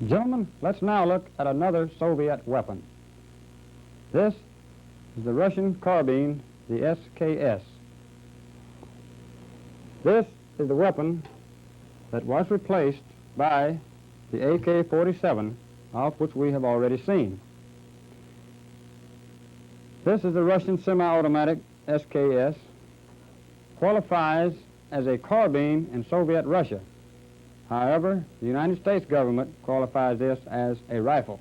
Gentlemen, let's now look at another Soviet weapon. This is the Russian carbine, the SKS. This is the weapon that was replaced by the AK-47, of which we have already seen. This is the Russian semi-automatic SKS, qualifies as a carbine in Soviet Russia. However, the United States government qualifies this as a rifle.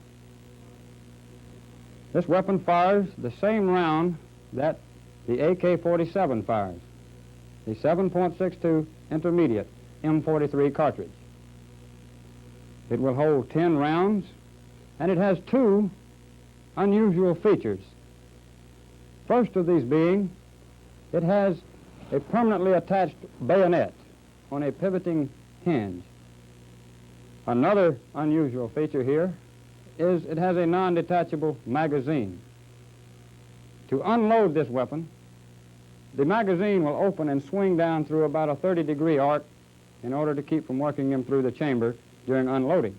This weapon fires the same round that the AK-47 fires, the 7.62 intermediate M43 cartridge. It will hold 10 rounds, and it has two unusual features. First of these being, it has a permanently attached bayonet on a pivoting hinge. Another unusual feature here is it has a non-detachable magazine. To unload this weapon, the magazine will open and swing down through about a 30-degree arc in order to keep from working him through the chamber during unloading.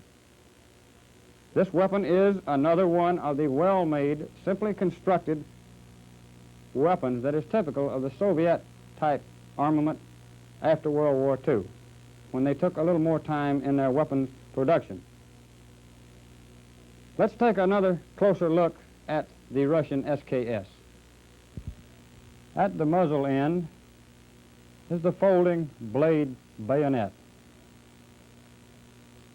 This weapon is another one of the well-made, simply constructed weapons that is typical of the Soviet-type armament after World War II, when they took a little more time in their weapons production. Let's take another closer look at the Russian SKS. At the muzzle end is the folding blade bayonet.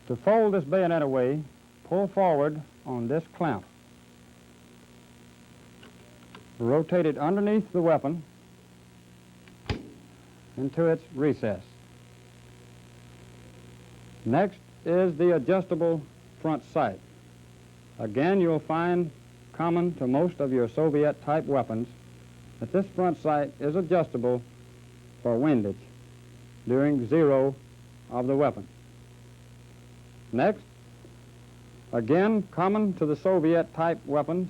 To fold this bayonet away, pull forward on this clamp. Rotate it underneath the weapon into its recess. Next is the adjustable front sight. Again, you'll find common to most of your Soviet-type weapons that this front sight is adjustable for windage during zero of the weapon. Next, again common to the Soviet-type weapons,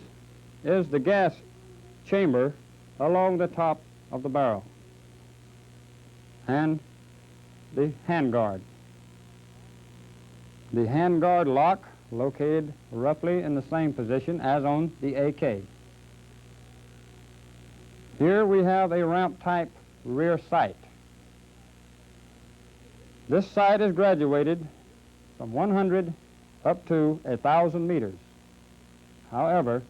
is the gas chamber along the top of the barrel and the handguard. The handguard lock located roughly in the same position as on the AK. Here we have a ramp-type rear sight. This sight is graduated from 100 up to 1,000 meters. However,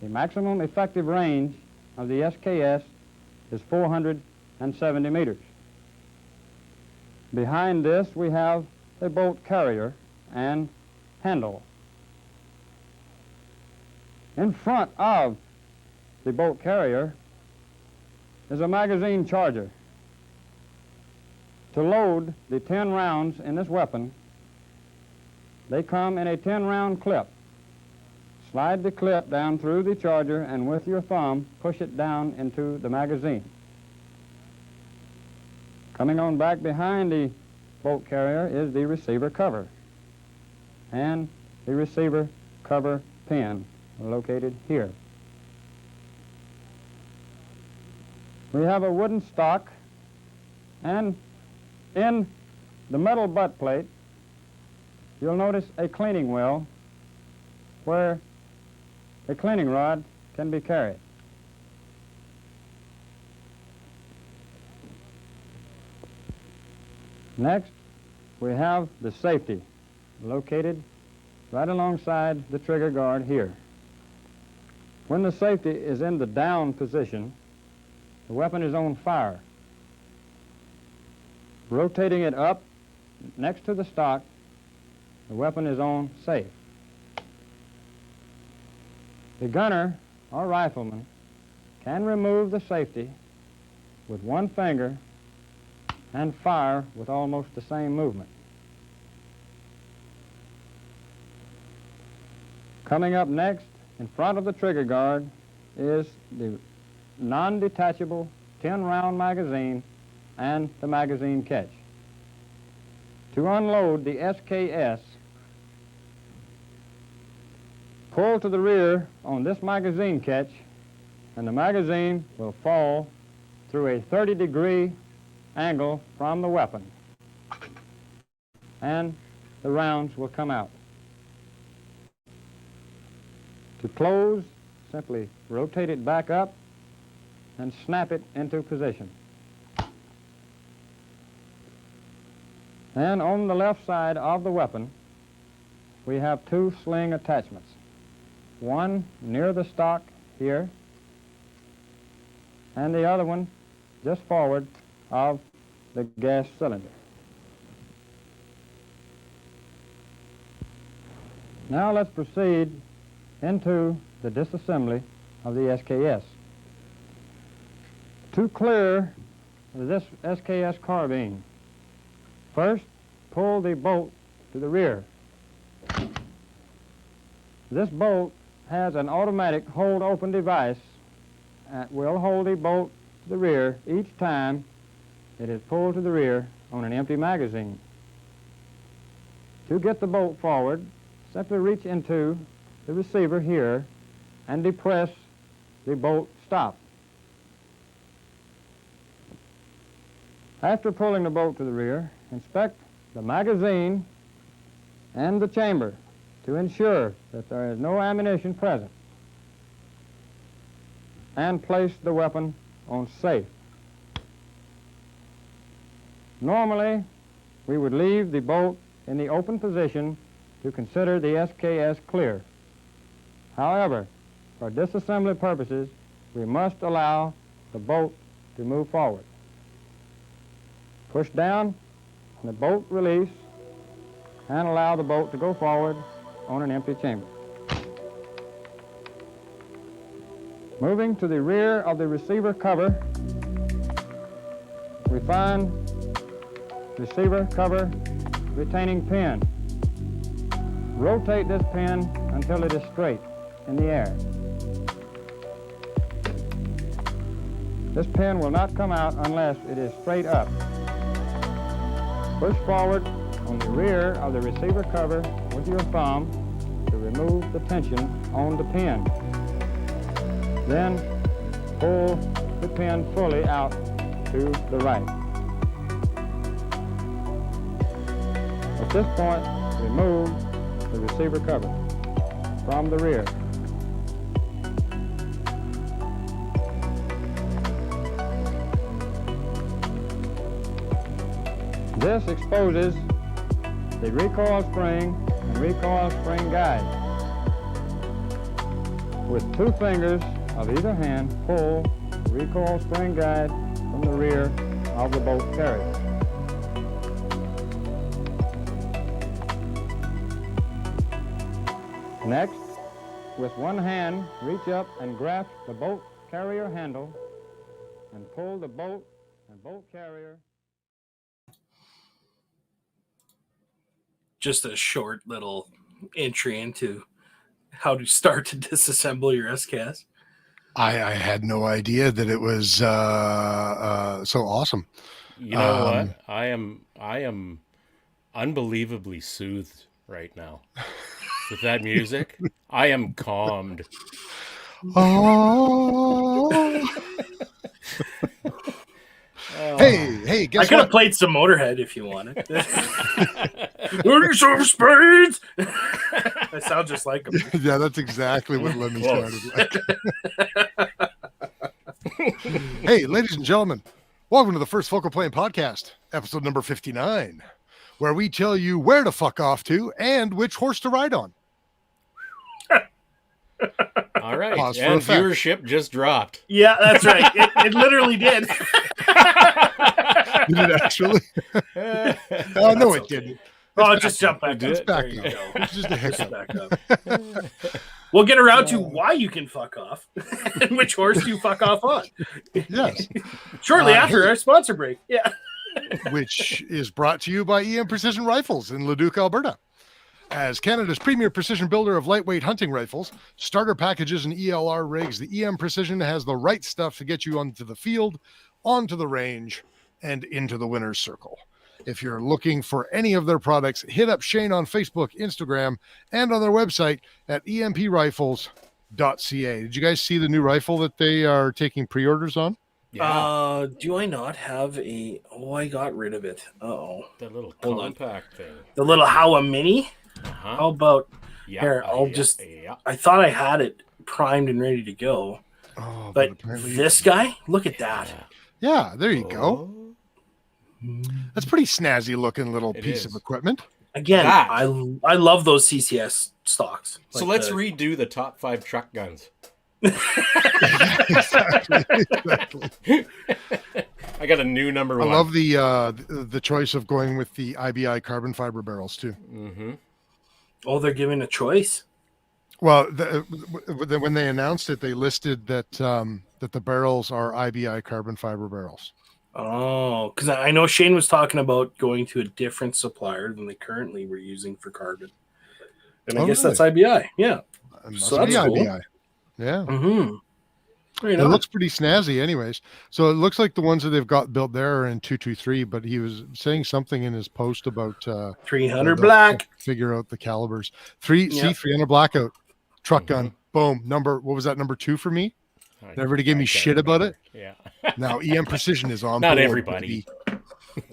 the maximum effective range of the SKS is 470 meters. Behind this we have a bolt carrier and handle. In front of the bolt carrier is a magazine charger. To load the 10 rounds in this weapon, they come in a 10-round clip. Slide the clip down through the charger and with your thumb push it down into the magazine. Coming on back behind the bolt carrier is the receiver cover and the receiver cover pin located here. We have a wooden stock, and in the metal butt plate you'll notice a cleaning well where a cleaning rod can be carried. Next, we have the safety located right alongside the trigger guard here. When the safety is in the down position, the weapon is on fire. Rotating it up next to the stock, the weapon is on safe. The gunner or rifleman can remove the safety with one finger and fire with almost the same movement. Coming up next, in front of the trigger guard, is the non-detachable 10-round magazine and the magazine catch. To unload the SKS, pull to the rear on this magazine catch, and the magazine will fall through a 30-degree angle from the weapon, and the rounds will come out. To close, simply rotate it back up and snap it into position. And on the left side of the weapon, we have 2 sling attachments. One near the stock here, and the other one just forward of the gas cylinder. Now let's proceed into the disassembly of the SKS. To clear this SKS carbine, first pull the bolt to the rear. This bolt has an automatic hold-open device that will hold the bolt to the rear each time it is pulled to the rear on an empty magazine. To get the bolt forward, simply reach into the receiver here and depress the bolt stop. After pulling the bolt to the rear, inspect the magazine and the chamber to ensure that there is no ammunition present, and place the weapon on safe. Normally, we would leave the bolt in the open position to consider the SKS clear. However, for disassembly purposes, we must allow the bolt to move forward. Push down on the bolt release and allow the bolt to go forward on an empty chamber. Moving to the rear of the receiver cover, we find receiver cover retaining pin. Rotate this pin until it is straight in the air. This pin will not come out unless it is straight up. Push forward on the rear of the receiver cover with your thumb to remove the tension on the pin. Then pull the pin fully out to the right. At this point, remove the receiver cover from the rear. This exposes the recoil spring and recoil spring guide. With 2 fingers of either hand, pull the recoil spring guide from the rear of the bolt carrier. Next, with one hand, reach up and grasp the bolt carrier handle and pull the bolt and bolt carrier. Just a short little entry into how to start to disassemble your SKS. I had no idea that it was so awesome. You know what? I am unbelievably soothed right now with that music. I am calmed. Oh. Hey, guess I could have what? played some Motorhead if you wanted. What are some spades? That sounds just like him. Yeah, that's exactly what Lemmy sounded like. Hey, ladies and gentlemen, welcome to the First Focal Plane Podcast, episode number 59, where we tell you where to fuck off to and which horse to ride on. All right, Pause for and effect. viewership just dropped. Yeah, that's right. It literally did. Did it actually? Oh, no, it didn't. Oh, just jump back up. It's back There you up. go. It's just a Just hiccup. back up. We'll get around to why you can fuck off and which horse you fuck off on. Yes. Shortly after our sponsor break. Yeah. Which is brought to you by EM Precision Rifles in Leduc, Alberta. As Canada's premier precision builder of lightweight hunting rifles, starter packages, and ELR rigs, the EM Precision has the right stuff to get you onto the field, onto the range, and into the winner's circle. If you're looking for any of their products, hit up Shane on Facebook, Instagram, and on their website at emprifles.ca. Did you guys see the new rifle that they are taking pre-orders on? Yeah, Do I not have a... Oh, I got rid of it. Uh-oh. the little Hold on. compact thing. The little Howa Mini? Uh-huh. How about... Yeah. Here, I'll just. I thought I had it primed and ready to go, Oh, but apparently this guy, look at that. Yeah, there you go. Oh. That's pretty snazzy looking little It piece is. of equipment. Again, That. I love those CCS stocks. So Like let's the- redo the top 5 truck guns. Exactly. I got a new number I one. love the choice of going with the IBI carbon fiber barrels too. Mm-hmm. Oh, they're giving a choice. Well, when they announced it, they listed that that the barrels are IBI carbon fiber barrels. Oh, because I know Shane was talking about going to a different supplier than they currently were using for carbon. And I guess that's IBI. Yeah. It must So that's be cool. IBI. Yeah. Mm-hmm. It looks pretty snazzy anyways. So it looks like the ones that they've got built there are in 223, but he was saying something in his post about 300 black. Figure out the calibers. Yep. 300 blackout truck gun. Boom. What was that, number 2 for me? Everybody gave me shit about it. Yeah. Now EM Precision is on Not board, everybody. baby.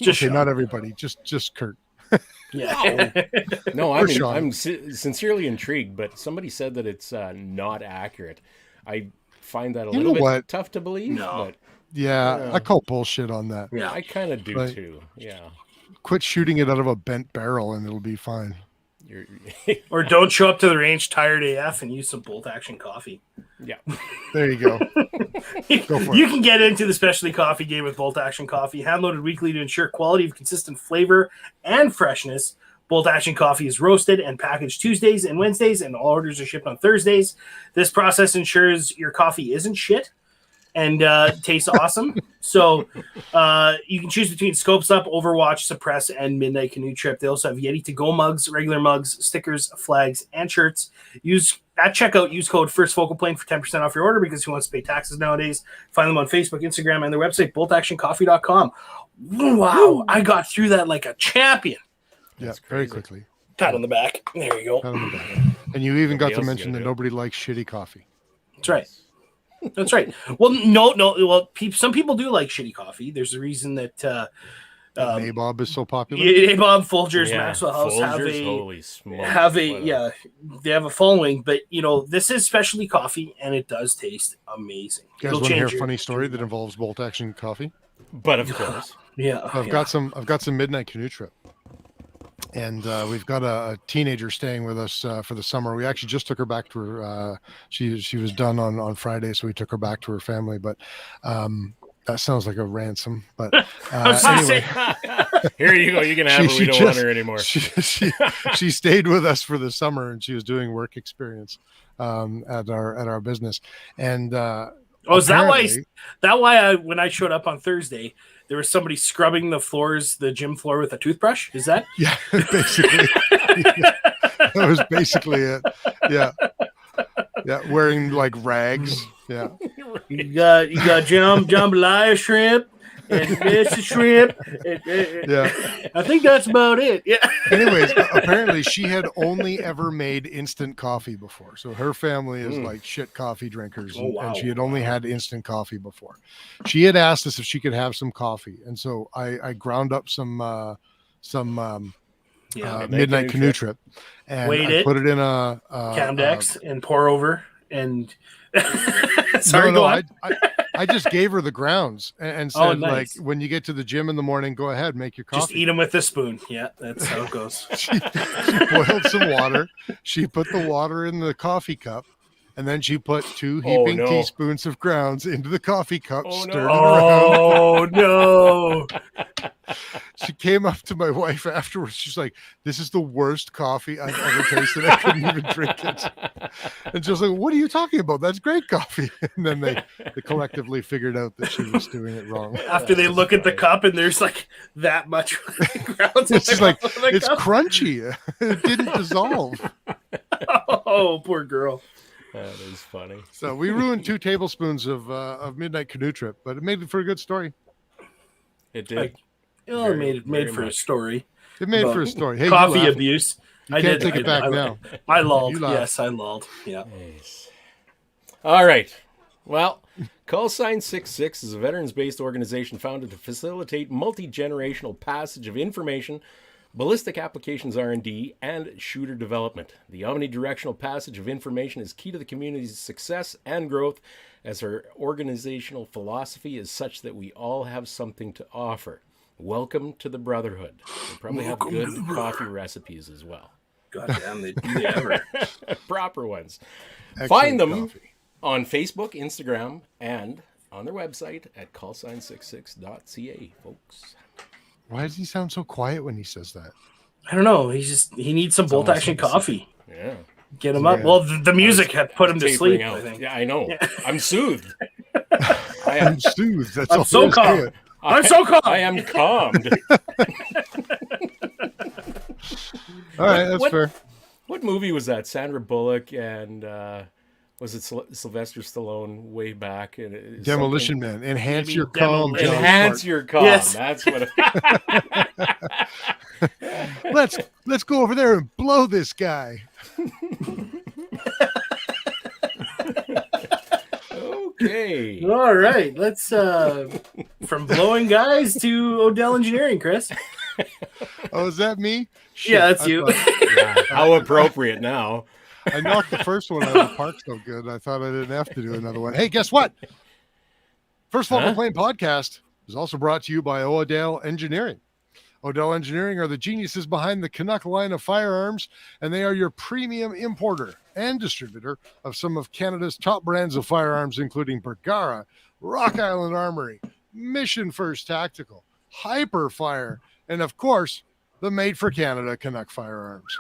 Just Okay, not everybody. Just Kurt. Yeah. No, Or Sean. I'm sincerely intrigued, but somebody said that it's not accurate. I find that a You little know bit what? tough to believe, No. but Yeah, I call bullshit on that. Yeah. I kind of do Right. too. Yeah. Quit shooting it out of a bent barrel and it'll be fine. You're, Or don't show up to the range tired AF and use some bolt action coffee. yeah. There you go. Go for You it. can get into the specialty coffee game with Bolt Action Coffee, hand loaded weekly to ensure quality of consistent flavor and freshness. Bolt Action Coffee is roasted and packaged Tuesdays and Wednesdays, and all orders are shipped on Thursdays. This process ensures your coffee isn't shit and tastes awesome. So you can choose between Scopes Up, Overwatch, Suppress, and Midnight Canoe Trip. They also have Yeti to go mugs, regular mugs, stickers, flags, and shirts. At checkout, use code FIRSTFocalPlane for 10% off your order because who wants to pay taxes nowadays? Find them on Facebook, Instagram, and their website, boltactioncoffee.com. Wow, I got through that like a champion. Yeah, That's very crazy. quickly. Pat on the back. There you go. Pat on the back. And you even got Nobody to else is mention gonna that do it. nobody likes shitty coffee. That's right. That's right. Well, no. Well, some people do like shitty coffee. There's a reason that Nabob is so popular. Bob Folgers, Yeah. Maxwell House Folgers, holy smokes. they have a following, but this is specialty coffee and it does taste amazing. You guys want to hear a funny story that involves bolt action coffee? But of course. I've I've got some midnight canoe trip, and we've got a teenager staying with us for the summer. We actually just took her back to her. She was done on Friday, so we took her back to her family. But that sounds like a ransom. But anyway, Here you go. You can have her. We don't want her anymore. she stayed with us for the summer, and she was doing work experience at our business. And is that why? apparently- That why when I showed up on Thursday, there was somebody scrubbing the gym floor with a toothbrush. Is that? Yeah, basically. That was basically it. Yeah. Yeah, wearing like rags. Yeah. You got jambalaya shrimp and Mr. shrimp. Yeah. I think that's about it. Yeah. Anyways, apparently she had only ever made instant coffee before. So her family is like shit coffee drinkers. Oh, wow. And she had only had instant coffee before. She had asked us if she could have some coffee. And so I ground up some midnight canoe trip and Weighed I it, put it in a Camdex and pour over and sorry, go on. I just gave her the grounds and said, nice. like, when you get to the gym in the morning, go ahead, make your coffee. Just eat them with a spoon. Yeah, that's how it goes. She boiled some water. She put the water in the coffee cup, and then she put 2 heaping teaspoons of grounds into the coffee cup, stirred it around. Oh no! She came up to my wife afterwards. She's like, "This is the worst coffee I've ever tasted. I couldn't even drink it." And she was like, "What are you talking about? That's great coffee." And then they collectively figured out that she was doing it wrong. After they look at the cup and there's like that much grounds. It's just like on the it's cup. crunchy. It didn't dissolve. Oh, poor girl. That is funny. So we ruined 2 tablespoons of midnight canoe trip, but it made it for a good story. It did. It made very for a much. story. It made Well, for a story. Hey, Coffee you laughed. abuse. You I can't did. take it back now. I lulled. You laughed. Yes, I lulled. Yeah. Nice. All right. Well, Call Sign 66 is a veterans-based organization founded to facilitate multi-generational passage of information ballistic applications R&D, and shooter development. The omnidirectional passage of information is key to the community's success and growth, as our organizational philosophy is such that we all have something to offer. Welcome to the Brotherhood. They probably have good coffee recipes as well. God damn, do they ever. Proper ones. Excellent Find them coffee. on Facebook, Instagram, and on their website at callsign66.ca, folks. Why does he sound so quiet when he says that? I don't know. He needs some bolt action coffee. Yeah. Get him up. Well, the music had put him to sleep, Out. I think. Yeah, I know. Yeah. I'm soothed. I'm soothed. That's I'm so calm. I'm so calm. I am calmed. All right, that's fair. What movie was that? Sandra Bullock and was it Sylvester Stallone way back? And Demolition Man. Enhance your calm. Enhance your calm. Yes. That's what. Let's go over there and blow this guy. Okay. All right. Let's from blowing guys to Odell Engineering, Kris. Oh, is that me? Shit, Yeah, that's you. How appropriate now. I knocked the first one out of the park so good. I thought I didn't have to do another one. Hey, guess what? First Level Plane podcast is also brought to you by Odell Engineering. Odell Engineering are the geniuses behind the Canuck line of firearms, and they are your premium importer and distributor of some of Canada's top brands of firearms, including Bergara, Rock Island Armory, Mission First Tactical, Hyperfire, and of course, the Made for Canada Canuck firearms.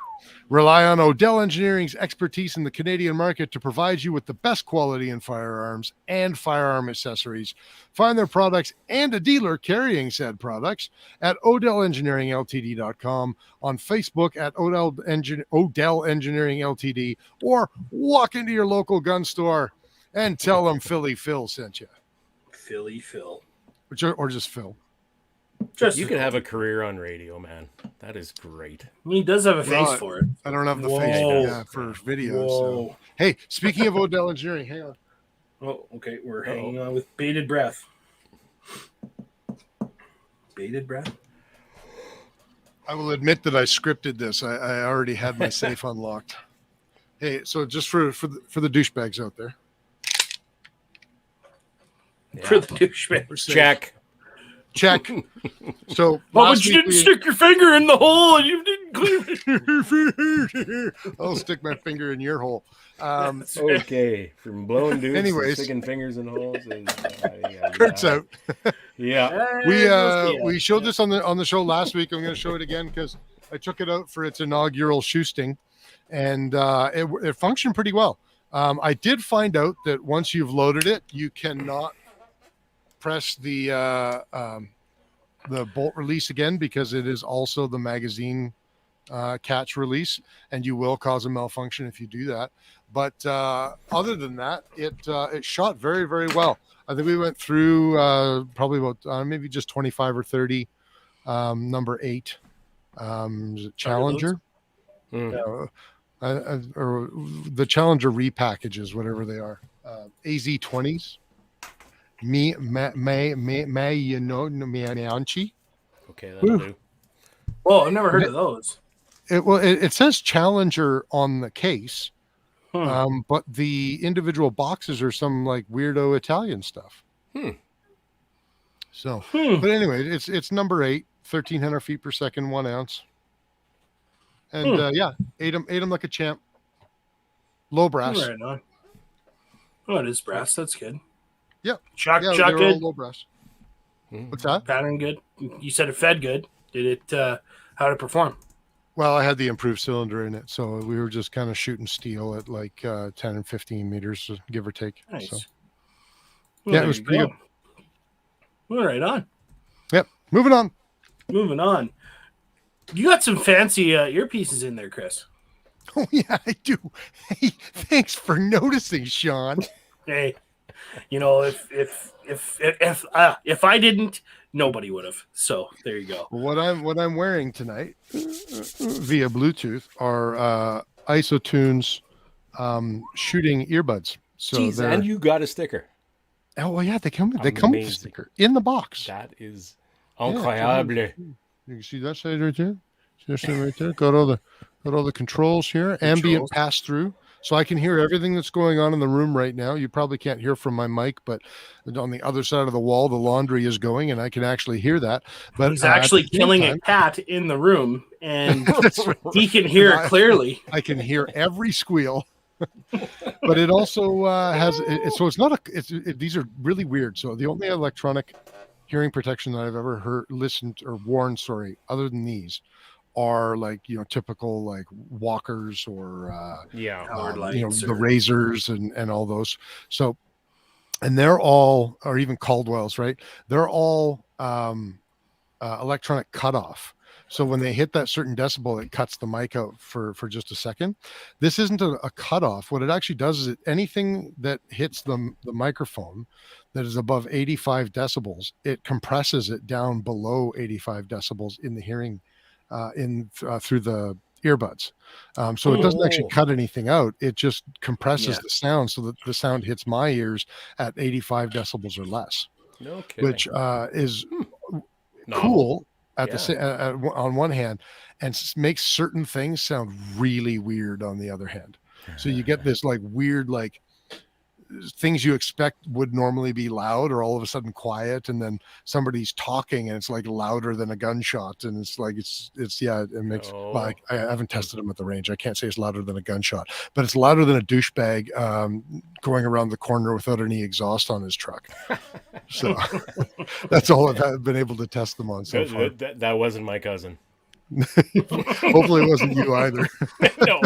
Rely on Odell Engineering's expertise in the Canadian market to provide you with the best quality in firearms and firearm accessories. Find their products and a dealer carrying said products at OdellEngineeringLTD.com, on Facebook at Odell Engineering Ltd, or walk into your local gun store and tell them Philly Phil sent you. Philly Phil. Or just Phil. You could have a career on radio, man. That is great. He does have a face for it. I don't have the Whoa. face for video. So. Hey, speaking of Odell Engineering, hang on. Oh, okay. We're hanging on with bated breath. Bated breath? I will admit that I scripted this. I already had my safe unlocked. Hey, so just for the douchebags out there. Yeah. For the douchebag. Check. So, but you didn't stick your finger in the hole and you didn't clean it. I'll stick my finger in your hole. Okay, from blowing dudes anyways, to sticking fingers in holes. Kurt's out. Yeah, we showed this on the show last week. I'm going to show it again because I took it out for its inaugural shoosting, and it functioned pretty well. I did find out that once you've loaded it, you cannot press the bolt release again, because it is also the magazine catch release, and you will cause a malfunction if you do that. But other than that, it shot very, very well. I think we went through probably about maybe just 25 or 30 number 8 Challenger or the Challenger repackages, whatever they are, AZ-20s. Okay, that'll do. Oh, I've never heard of those. It says Challenger on the case, but the individual boxes are some like weirdo Italian stuff. So, but anyway, it's number 8, 1,300 feet per second, 1 ounce, and ate him like a champ. Low brass. Right on. Oh, it is brass. That's good. Yep. Shot good. good. Low brass. What's that? Pattern good. You said it fed good. Did it? How did it perform? Well, I had the improved cylinder in it, so we were just kind of shooting steel at like 10 and 15 meters, give or take. Nice. So. Well, it was pretty good. Well, right on. Yep. Moving on. You got some fancy earpieces in there, Kris. Oh yeah, I do. Hey, thanks for noticing, Sean. Hey, if I didn't, nobody would have. So there you go. What I'm wearing tonight via Bluetooth are Isotunes shooting earbuds. So jeez, and you got a sticker. Oh well, yeah, they come with the sticker in the box. That is incroyable. You can see that side right there. Just right there. Go to the controls here. Ambient pass through. So I can hear everything that's going on in the room right now. You probably can't hear from my mic, but on the other side of the wall, the laundry is going, and I can actually hear that. But he's actually killing a cat in the room, and he can hear it clearly. I can hear every squeal. But it also has so it's not these are really weird. So the only electronic hearing protection that I've ever listened or worn, other than these, are like typical like walkers or the razors and all those. So, and they're all, or even Caldwell's, right? They're all electronic cutoff. So when they hit that certain decibel, it cuts the mic out for just a second. This isn't a cutoff. What it actually does is anything that hits the microphone that is above 85 decibels, it compresses it down below 85 decibels in the hearing, through the earbuds. So it doesn't actually cut anything out. It just compresses the sound so that the sound hits my ears at 85 decibels or less, which is cool. On one hand, and makes certain things sound really weird on the other hand. So you get this like weird, like things you expect would normally be loud or all of a sudden quiet, and then somebody's talking and it's like louder than a gunshot, and it's like it makes like I haven't tested them at the range. I can't say it's louder than a gunshot, but it's louder than a douchebag going around the corner without any exhaust on his truck. So that's all I've been able to test them on so far. That wasn't my cousin. Hopefully it wasn't you either. No.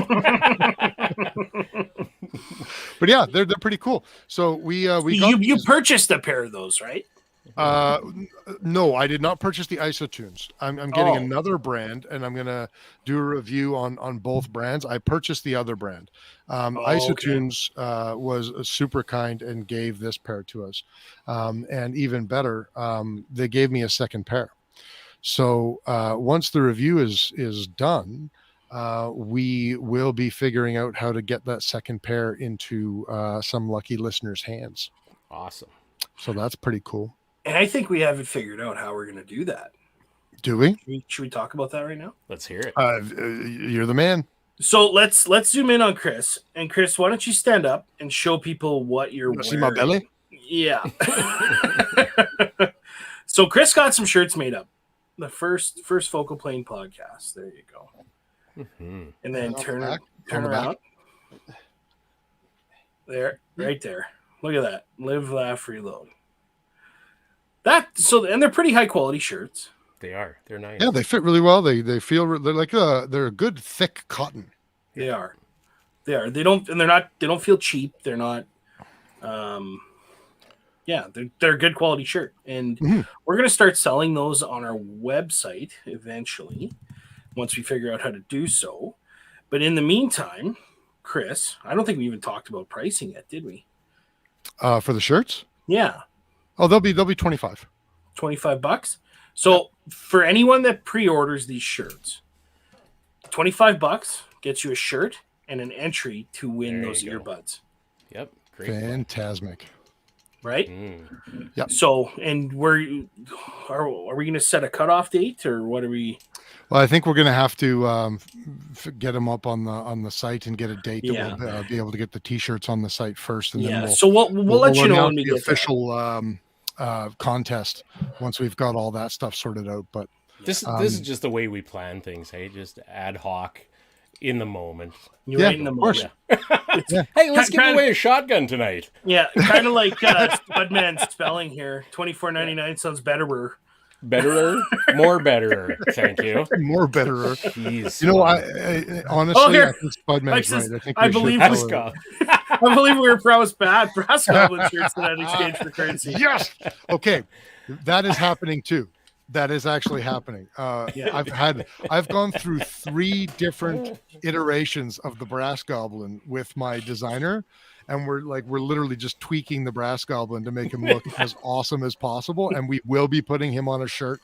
But yeah, they're pretty cool. So we you purchased a pair of those, right? No, I did not purchase the Isotunes. I'm getting another brand, and I'm gonna do a review on both brands. I purchased the other brand. Isotunes was super kind and gave this pair to us, and even better, they gave me a second pair. So once the review is done, we will be figuring out how to get that second pair into some lucky listeners' hands. Awesome. So that's pretty cool. And I think we haven't figured out how we're going to do that. Do we? Should we talk about that right now? Let's hear it. You're the man. So let's zoom in on Kris. And Kris, why don't you stand up and show people what you're wearing? See my belly? Yeah. So Kris got some shirts made up. The first Focal Plane podcast. There you go. Mm-hmm. And then turn around. There, right there. Look at that. Live, laugh, reload. And they're pretty high quality shirts. They are. They're nice. Yeah, they fit really well. They feel they're like they're a good thick cotton. They are. They don't feel cheap. They're not. They're a good quality shirt, and we're gonna start selling those on our website eventually, once we figure out how to do so. But in the meantime, Kris, I don't think we even talked about pricing yet, did we? For the shirts? Yeah. Oh, they'll be $25. $25. So for anyone that pre-orders these shirts, $25 gets you a shirt and an entry to win those earbuds. Yep. Great. Fantastic. Right? Yep. So, and are we going to set a cutoff date, or what are we? Well, I think we're going to have to get them up on the site and get a date that we'll be able to get the T-shirts on the site first, and then we'll let you know when we get the official contest once we've got all that stuff sorted out. But this is just the way we plan things, hey? Just ad hoc, in the moment. In the moment. Yeah. Hey, let's give away a shotgun tonight. Yeah, kind of like Spudman's spelling here. $24.99 sounds betterer. Betterer? More betterer. Thank you. More betterer. Jeez. You know, I honestly, I think Spudman's right. I believe we were brass goblin shirts that I'd exchange for currency. Yes. Okay, that is happening too. That is actually happening. I've gone through 3 different iterations of the brass goblin with my designer, and we're literally just tweaking the brass goblin to make him look as awesome as possible. And we will be putting him on a shirt,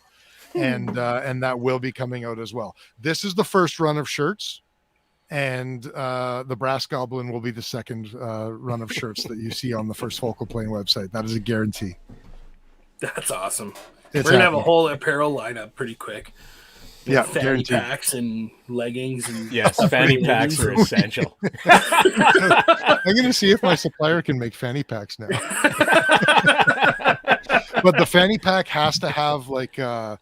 and that will be coming out as well. This is the first run of shirts, and the brass goblin will be the second run of shirts that you see on the First Focal Plane website. That is a guarantee. That's awesome. We're going to have a whole apparel lineup pretty quick. Yeah, fanny guaranteed. packs and leggings and Yes, fanny packs are essential. I'm going to see if my supplier can make fanny packs now. But the fanny pack has to have the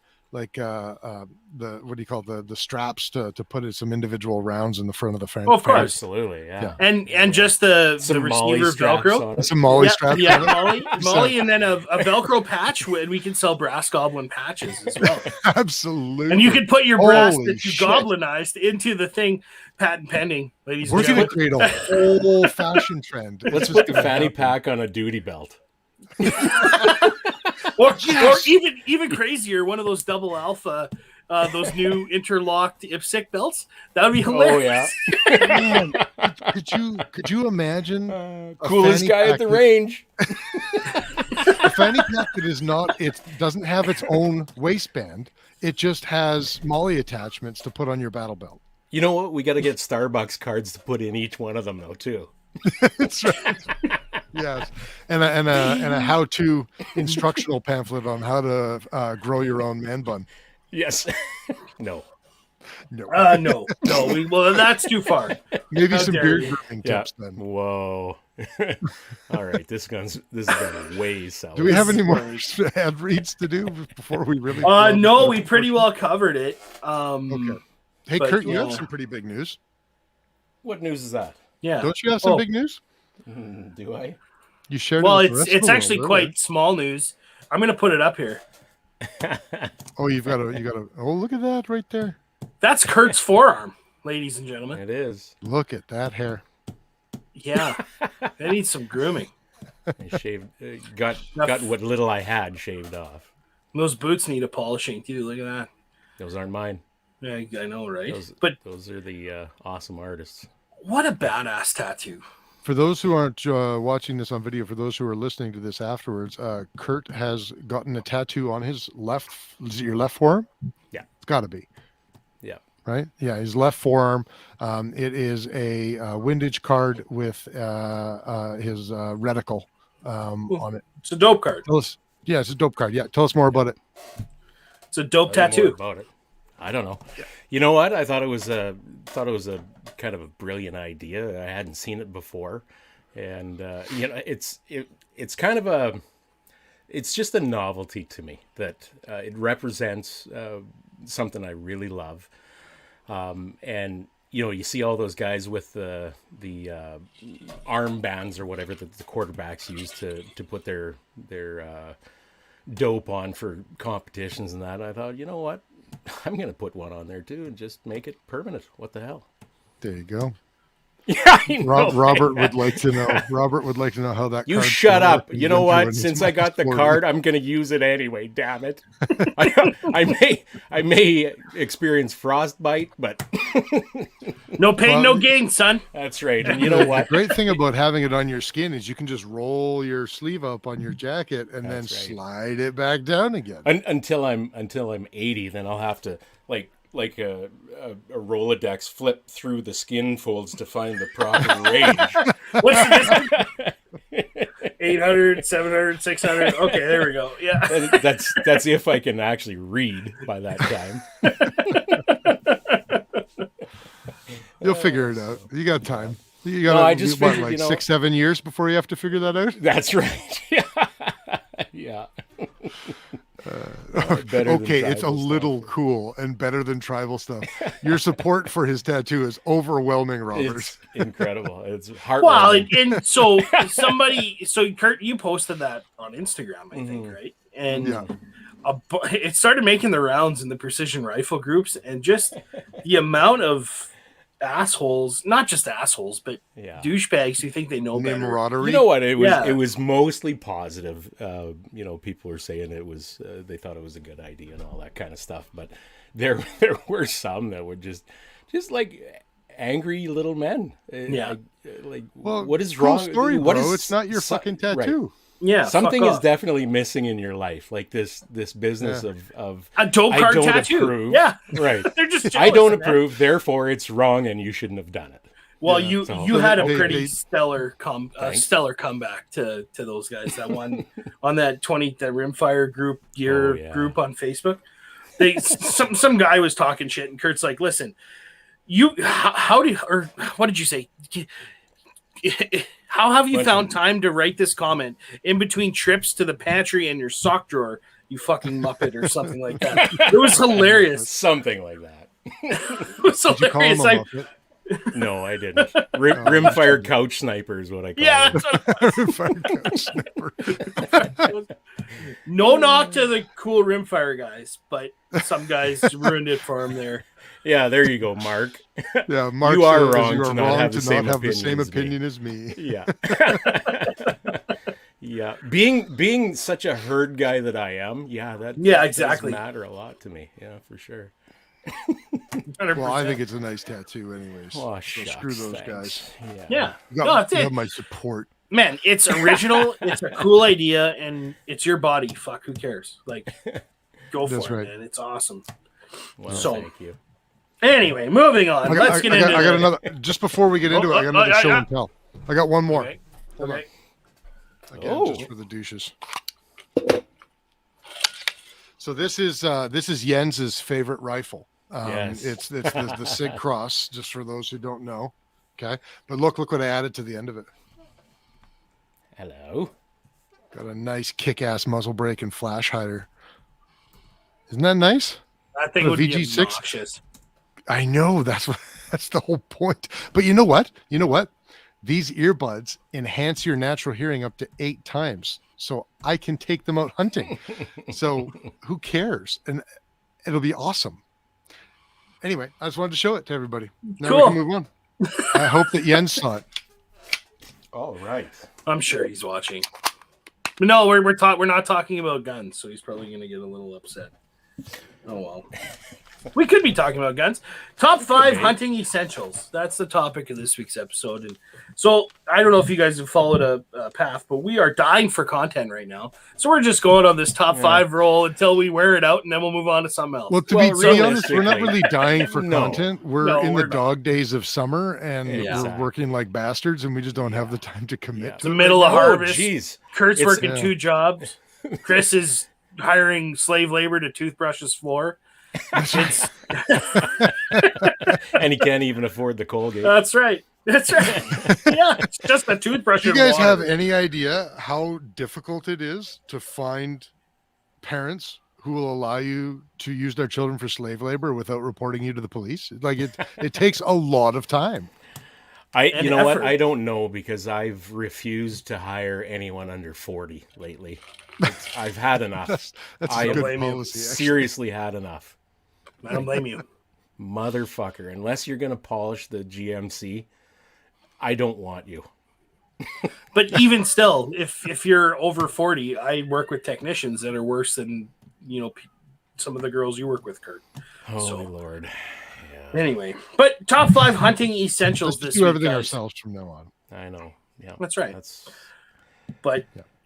what do you call the straps to put in some individual rounds in the front of the fanny. Oh, of course. Absolutely, yeah. And just the Molly receiver straps Velcro. on it. Some Molly straps. Yeah, on it. Molly, and then a Velcro patch, and we can sell brass goblin patches as well. Absolutely. And you can put your brass Holy that you shit. goblinized into the thing, patent pending, ladies We're and going to gentlemen. create a whole fashion trend. Let's It's put just the fanny happen. pack on a duty belt. Or Yes. even crazier, one of those double alpha, those new interlocked IPSC belts. That would be Oh hilarious. yeah, Man, could you imagine a coolest fanny guy pack at the that- range. a fanny pack that is not, it doesn't have its own waistband. It just has Molly attachments to put on your battle belt. You know what? We got to get Starbucks cards to put in each one of them, though, too. That's right. Yes, and a how-to instructional pamphlet on how to grow your own man bun. Yes. No. No, No. Well, that's too far. maybe how some dare beard you. grooming Yeah. tips then. Whoa. All right. This is going way south. Do we have any more ad reads to do before we really? No, we pretty well covered it. Okay. Hey, but, Kurt, you have yeah. some pretty big news. What news is that? Yeah. Don't you have some Oh. big news? Do I? You shared. Well, it with the rest of it's the actually world quite small news. I'm going to put it up here. earlier. Oh, you got to. Oh, look at that right there. That's Kurt's forearm, ladies and gentlemen. It is. Look at that hair. Yeah, that needs some grooming. I shaved. Got what little I had shaved off. Those boots need a polishing too. Look at that. Those aren't mine. Yeah, I know, right? Those, But those are the awesome artists. what a badass tattoo. For those who aren't watching this on video, for those who are listening to this afterwards, Kurt has gotten a tattoo on his left. Is it your left forearm? Yeah. It's got to be. Yeah. Right? Yeah, his left forearm. It is a windage card with his reticle on it. It's a dope card. Tell us. Yeah, it's a dope card. Yeah, tell us more about it. It's a dope Tell me more tattoo. about it. I don't know. You know what? I thought it was a kind of a brilliant idea. I hadn't seen it before, and it's kind of it's just a novelty to me that it represents something I really love. And you see all those guys with the arm bands or whatever that the quarterbacks use to put their dope on for competitions and that. I thought, you know what? I'm going to put one on there too and just make it permanent. What the hell? There you go. Yeah, I know. Robert would like to know. Robert would like to know how that. You card's shut gonna up. work You know when what? it's Since I got the exploding. card, I'm going to use it anyway. Damn it! I may experience frostbite, but No pain, Well, no gain, son. that's right. And you know The what? great thing about having it on your skin is you can just roll your sleeve up on your jacket and then That's right. slide it back down again. Until I'm 80, then I'll have to like a Rolodex flip through the skin folds to find the proper range. What's the distance? 800, 700, 600. Okay, there we go. Yeah. That's if I can actually read by that time. You'll figure it out. You got time. You No, got I just what, figured, like 6-7 years before you have to figure that out. That's right. Yeah. Better than Okay, it's a tribal little stuff. cool and better than tribal stuff. Your support for his tattoo is overwhelming, Robert. It's incredible. It's Well, heartwarming. and so Kurt, you posted that on Instagram, I think, right? And Yeah. it started making the rounds in the precision rifle groups, and just the amount of assholes, not just assholes, but Yeah. douchebags who think they know better. Camaraderie. You know what? It was Yeah. it was mostly positive. People were saying it was they thought it was a good idea and all that kind of stuff. But there were some that would just like angry little men. Yeah. Well, what is cool wrong? story, What bro. is It's not your fucking right. tattoo. Yeah, Something fuck is off. definitely missing in your life, like this business Yeah. of A dope I card don't tattoo. approve. Yeah, Right. they're just. I jealous don't of that. approve, therefore it's wrong and you shouldn't have done it. Well, Yeah, you had a they- pretty they- stellar Thanks. stellar comeback to those guys that won on that Rimfire group gear Oh, yeah. group on Facebook. some guy was talking shit, and Kurt's like, "Listen, what did you say? How have you found time to write this comment in between trips to the pantry and your sock drawer, you fucking muppet," or something like that? It was hilarious. Something like that. It was Did you call him hilarious. a muppet? No, I didn't. Rimfire couch sniper is what I call Yeah, it. Rimfire couch sniper. no knock to the cool rimfire guys, but some guys ruined it for him there. Yeah, there you go, Mark. Yeah, Mark, You are says wrong you to are not wrong have to the same not have the opinion same as me. opinion as me. Yeah. Yeah. Being such a herd guy that I am, that exactly does matter a lot to me. Yeah, for sure. 100%. Well, I think it's a nice tattoo, anyways. Oh, so shucks, screw those thanks. guys. Yeah. You No, that's you it. have my support. Man, it's original. It's a cool idea, and it's your body. Fuck, who cares? Like, go for That's it, right. man. It's awesome. Well, So- thank you. Anyway, moving on. Let's get into I got another. Just before we get into it, I got another show and tell. I got one more. Okay. Hold on. Okay. Again, just for the douches. So this is Jens's favorite rifle. Yes. It's the Sig Cross, just for those who don't know. Okay, but look what I added to the end of it. Hello. Got a nice kick-ass muzzle brake and flash hider. Isn't that nice? That thing The would be VG6? obnoxious. I know that's the whole point. But you know what? These earbuds enhance your natural hearing up to 8 times. So I can take them out hunting. So who cares? And it'll be awesome. Anyway, I just wanted to show it to everybody. Now we Cool. can move on. I hope that Jens saw it. All right. I'm sure he's watching. But no, we're not talking about guns, so he's probably going to get a little upset. Oh well. We could be talking about guns. Top 5 hunting essentials. That's the topic of this week's episode. And so I don't know if you guys have followed a path, but we are dying for content right now. So we're just going on this top 5 roll until we wear it out, and then we'll move on to something else. Well, to be honest, we're not realistically, really dying for no. content. We're No, in we're the not. dog days of summer, and Exactly. we're working like bastards, and we just don't have the time to commit Yeah. It's to the it. middle of Oh, harvest. jeez. Kurt's It's- working 2 jobs. Chris is hiring slave labor to toothbrush his floor. It's, And he can't even afford the Colgate. that's right. That's right. Yeah, it's just a toothbrush. Do you and guys water. have any idea how difficult it is to find parents who will allow you to use their children for slave labor without reporting you to the police? Like it takes a lot of time. And You know what? effort. I don't know because I've refused to hire anyone under 40 lately. I've had enough. That's I a good blame you. policy. actually. Seriously had enough. I don't blame you. Motherfucker. Unless you're going to polish the GMC, I don't want you. But even still, if you're over 40, I work with technicians that are worse than some of the girls you work with, Kurt. Holy Lord. Yeah, Anyway, but top 5 hunting essentials Let's this do week, everything guys. ourselves from now on. I know. Yeah. That's right. That's But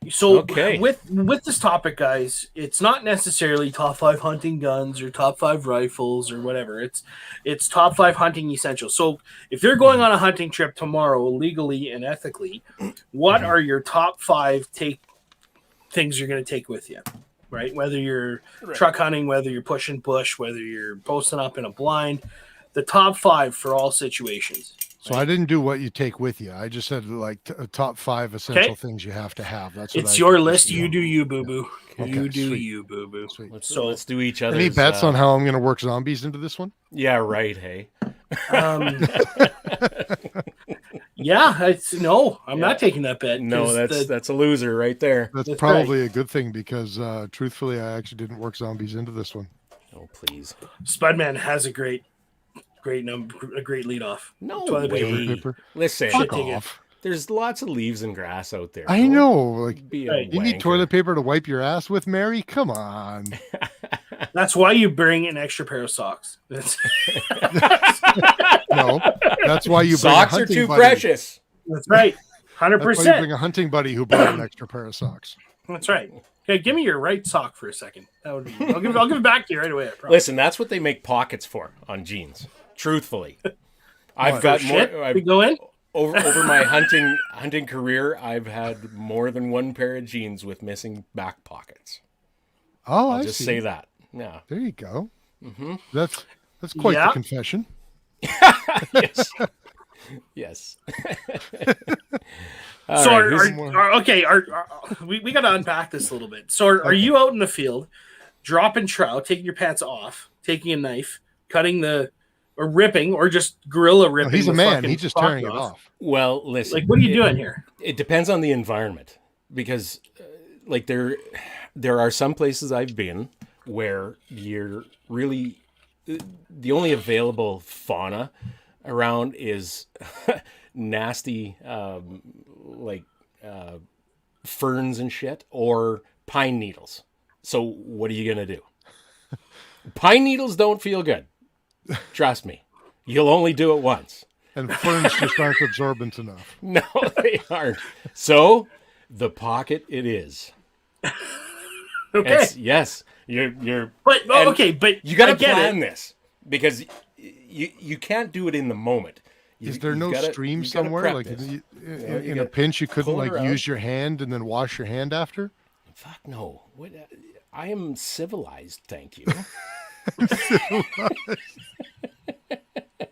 so Okay. with this topic, guys, it's not necessarily top 5 hunting guns or top 5 rifles or whatever. It's top 5 hunting essentials. So if you're going on a hunting trip tomorrow, legally and ethically, what are your top 5 things you're going to take with you? Right? Whether you're truck hunting, whether you're pushing bush, whether you're posting up in a blind, the top 5 for all situations. So I didn't do what you take with you. I just said like top 5 essential things you have to have. That's what It's I your did. list. You do you, boo boo. Okay, You do sweet. you, boo boo. Sweet. let's do each other. Any bets on how I'm going to work zombies into this one? Yeah, right. Hey. Yeah, I'm not taking that bet. No, 'cause that's a loser right there. That's That's probably a good thing because truthfully, I actually didn't work zombies into this one. Oh, please. Spudman has a great lead off. No Toilet way. paper. Paper. Listen, Shit, Fuck take it. off. there's lots of leaves and grass out there. I Don't know. Like, Be a Right. you need wanker. toilet paper to wipe your ass with, Mary? Come on. That's why you bring an extra pair of socks. That's No, that's why you bring Socks a are hunting too buddy. precious. right. That's why you 100%. bring a hunting buddy who brought an extra pair of socks. That's right. Okay, give me your right sock for a second. That would be. I'll give it back to you right away. I promise. Listen, that's what they make pockets for on jeans. Truthfully, I've got more. Shit, we go in. Over my hunting career, I've had more than one pair of jeans with missing back pockets. Oh, I'll I just see. say that. Yeah. There you go. Mm-hmm. That's quite Yeah. the confession. Yes. Yes. All So right, we got to unpack this a little bit. So are you out in the field, dropping trout, taking your pants off, taking a knife, cutting or ripping, or just gorilla ripping? No, he's a the man. fucking He's just cock tearing it off. well, listen. Like, what are you doing here? It depends on the environment, because like there are some places I've been where you're really the only available fauna around is nasty ferns and shit, or pine needles. So what are you gonna do? Pine needles don't feel good. Trust me. You'll only do it once. And ferns just aren't absorbent enough. No, they aren't. So the pocket it is. Okay, Yes. You're but and but you got I to get plan it. this, because you can't do it in the moment. Is there You no gotta- stream you gotta somewhere? prep Like this. in You a gotta pinch, you couldn't pull it like around. use your hand and then wash your hand after? Fuck no. What, I am civilized, thank you.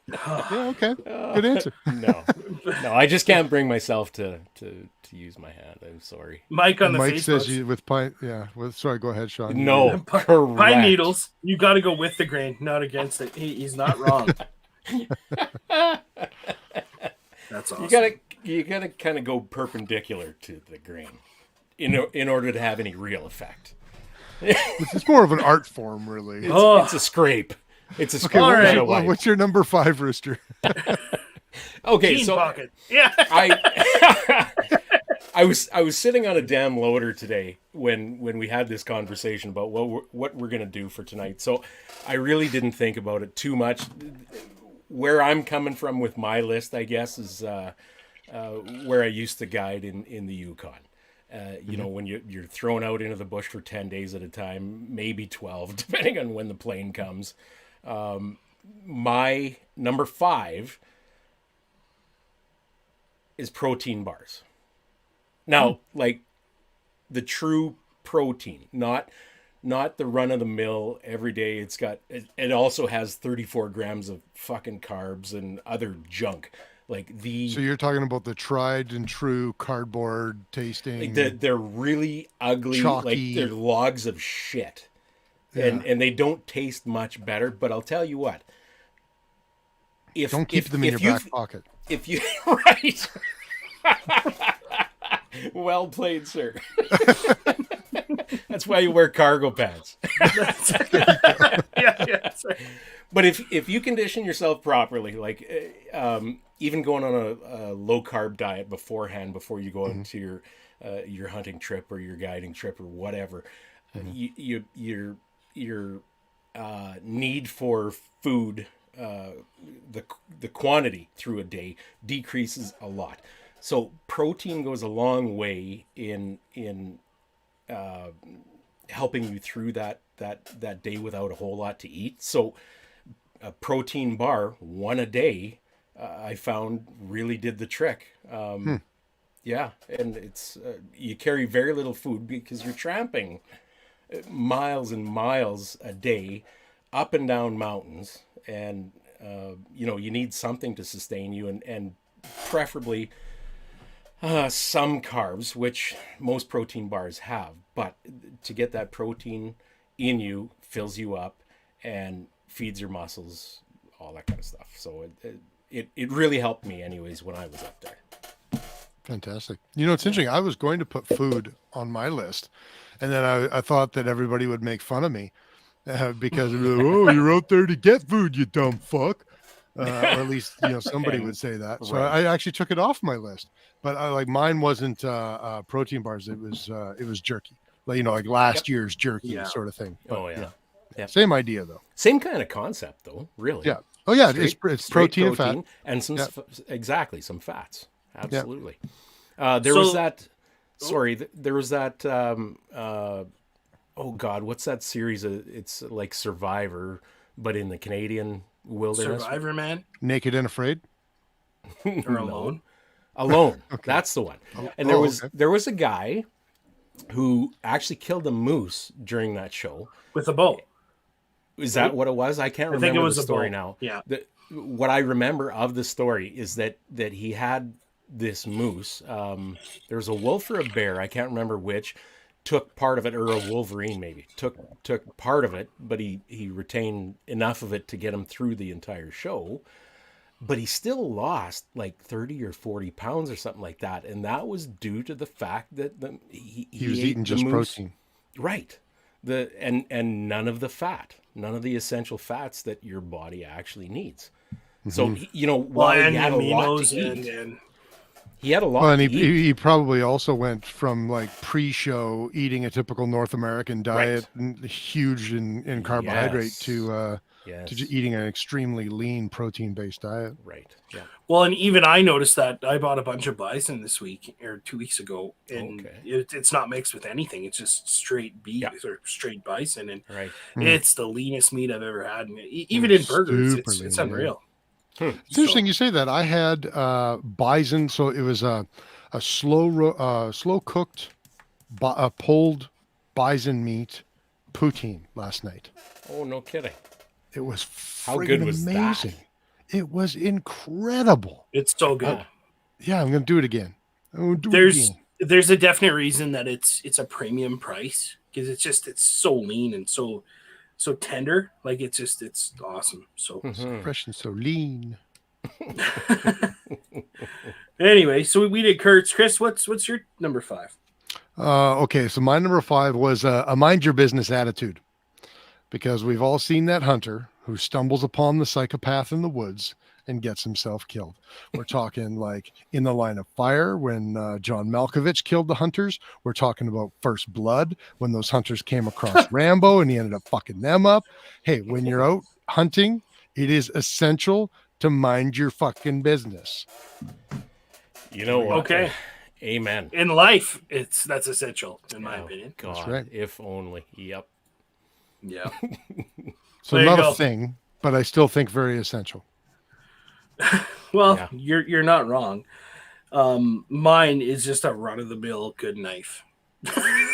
Yeah, okay. Good answer. No, I just can't bring myself to use my hand. I'm sorry. Mike on the Mike Facebook says you with pine. Yeah. Sorry, go ahead, Sean. No, correct. pine needles. You got to go with the grain, not against it. He's not wrong. That's awesome. You gotta kind of go perpendicular to the grain in order to have any real effect. It's more of an art form, really. It's a scrape. It's a scrape. All right. kind of wipe. What's your number 5, Rooster? Okay, Jean so pocket. Yeah. I was sitting on a damn loader today when we had this conversation about what we're gonna do for tonight. So I really didn't think about it too much. Where I'm coming from with my list, I guess, is where I used to guide in the Yukon. You know, when you're thrown out into the bush for 10 days at a time, maybe 12, depending on when the plane comes. My number 5 is protein bars. Now, like the true protein, not the run of the mill every day. It also has 34 grams of fucking carbs and other junk. Like So you're talking about the tried and true cardboard tasting. like they're really ugly, Chalky. like they're logs of shit. And they don't taste much better, but I'll tell you what. Don't keep them in your back pocket. If you right. Well played, sir. That's why you wear cargo pants. Yeah. Sorry. But if you condition yourself properly, like even going on a low carb diet beforehand, before you go into your hunting trip or your guiding trip or whatever, your need for food, the quantity through a day decreases a lot. So protein goes a long way in helping you through that day without a whole lot to eat. So a protein bar, one a day, I found really did the trick. Yeah, and it's you carry very little food because you're tramping miles and miles a day up and down mountains, and you need something to sustain you, and preferably some carbs, which most protein bars have. But to get that protein in you, fills you up and feeds your muscles, all that kind of stuff. So it really helped me anyways when I was up there. Fantastic. You know, it's interesting. I was going to put food on my list, and then I thought that everybody would make fun of me because, oh, you're out there to get food, you dumb fuck. Or at least, somebody would say that. So Right. I actually took it off my list. But mine wasn't protein bars. It was jerky. Like last year's jerky sort of thing. But, Oh yeah. Yep. Same idea though. Same kind of concept though, really. Yeah. Oh yeah, Straight- it's straight protein and fat. and some Yeah. exactly some fats. Absolutely. There was So- that. Sorry, there was that. Oh God, what's that series? It's like Survivor, but in the Canadian wilderness. Survivor Man Naked and Afraid. or Alone. Alone. That's the one. And there was okay. there was a guy who actually killed a moose during that show. With a bow. Is that what it was? I can't remember think it was the a story bull. now. Yeah. What I remember of the story is that he had this moose. There was a wolf or a bear, I can't remember which, took part of it, or a wolverine maybe took part of it, but he retained enough of it to get him through the entire show. But he still lost like 30 or 40 pounds or something like that, and that was due to the fact that he was ate eating the just moose, protein. right? And none of the fat, none of the essential fats that your body actually needs. So while and he had a lot aminos to eat, and he had a lot Well, and to eat. he probably also went from like pre-show eating a typical North American diet, huge in carbohydrate, Yes. to Yes. eating an extremely lean protein-based diet. Right. Yeah. well, and even I noticed that I bought a bunch of bison this week or 2 weeks ago, and Okay. it's not mixed with anything. It's just straight beef Yeah. or straight bison, and Right. it's the leanest meat I've ever had. And even in burgers, Super it's lean, yeah. unreal. It's interesting you say that. I had bison, so it was a slow cooked, pulled bison meat poutine last night. Oh, no kidding. It was How good friggin' was that? amazing. It was incredible. It's so good. Yeah, I'm gonna do it again. There's a definite reason that it's a premium price, because it's so lean and so tender. Like it's awesome. So fresh and so lean. anyway, so we did Kurt's. Kris, what's your number 5? Okay, so my number 5 was a mind your business attitude, because we've all seen that hunter who stumbles upon the psychopath in the woods and gets himself killed. We're talking like In the Line of Fire, when John Malkovich killed the hunters. We're talking about First Blood, when those hunters came across Rambo and he ended up fucking them up. Hey, when you're out hunting, it is essential to mind your fucking business. You know what? Okay. Amen. In life, that's essential, in my opinion. God, That's right. if only. Yep. Yeah. So There you not go. a thing, but I still think very essential. Well, Yeah. you're not wrong. Mine is just a run of the mill good knife.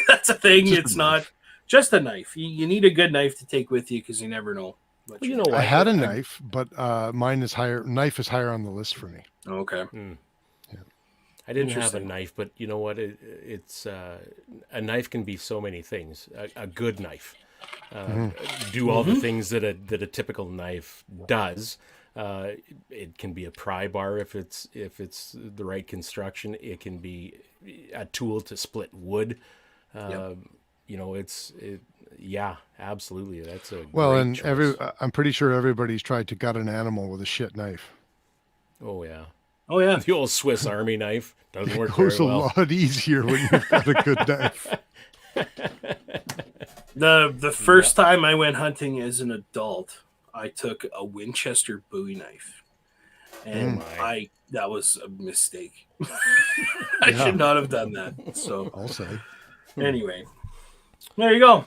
That's a thing. Just a It's not just a knife. You need a good knife to take with you, because you never know. Well, you know what? I had a knife, but mine is higher. Knife is higher on the list for me. Okay. I didn't have a Interesting. knife, but you know what? It's a knife can be so many things. A good knife do all the things that a typical knife does. It can be a pry bar if it's the right construction. It can be a tool to split wood. Yeah, absolutely. That's a Well, great and choice. I'm pretty sure everybody's tried to gut an animal with a shit knife. Oh yeah, Oh yeah. the old Swiss Army knife doesn't work It very goes a well. lot easier when you've got a good knife. The first time I went hunting as an adult, I took a Winchester Bowie knife, and that was a mistake. I should not have done that. So I'll say. anyway, there you go.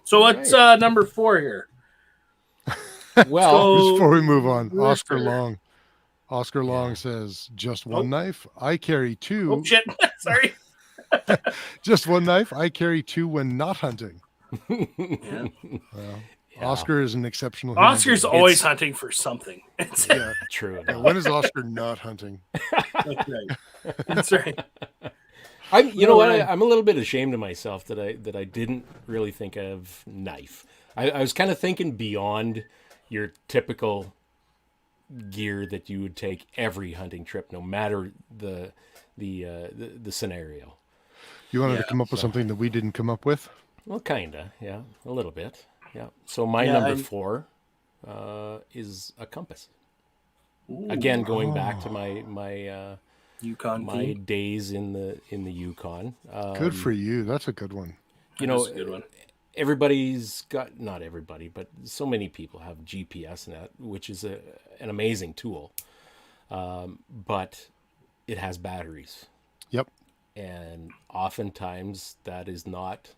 So what's number 4 here? Well, So- Before we move on, Rooster. Oscar Long says, just one knife. I carry 2. Oh shit! Sorry. Just one knife. I carry 2 when not hunting. Yeah. Oscar is an exceptional human Oscar's being. always hunting for something. Yeah. true. Yeah, when is Oscar not hunting? That's right. That's right. You know what? Right. I'm a little bit ashamed of myself that I didn't really think of knife. I was kind of thinking beyond your typical gear that you would take every hunting trip, no matter the scenario. You wanted to come up with something that we didn't come up with? Well, kinda, yeah, a little bit, yeah. So my Yeah, number 4 is a compass. Again, going back to my Yukon my theme. days in the Yukon. Good for you. That's a good one. You know, That's a good one. everybody's got, not everybody, but so many people have GPS and that, which is an amazing tool. But it has batteries. Yep. And oftentimes that is not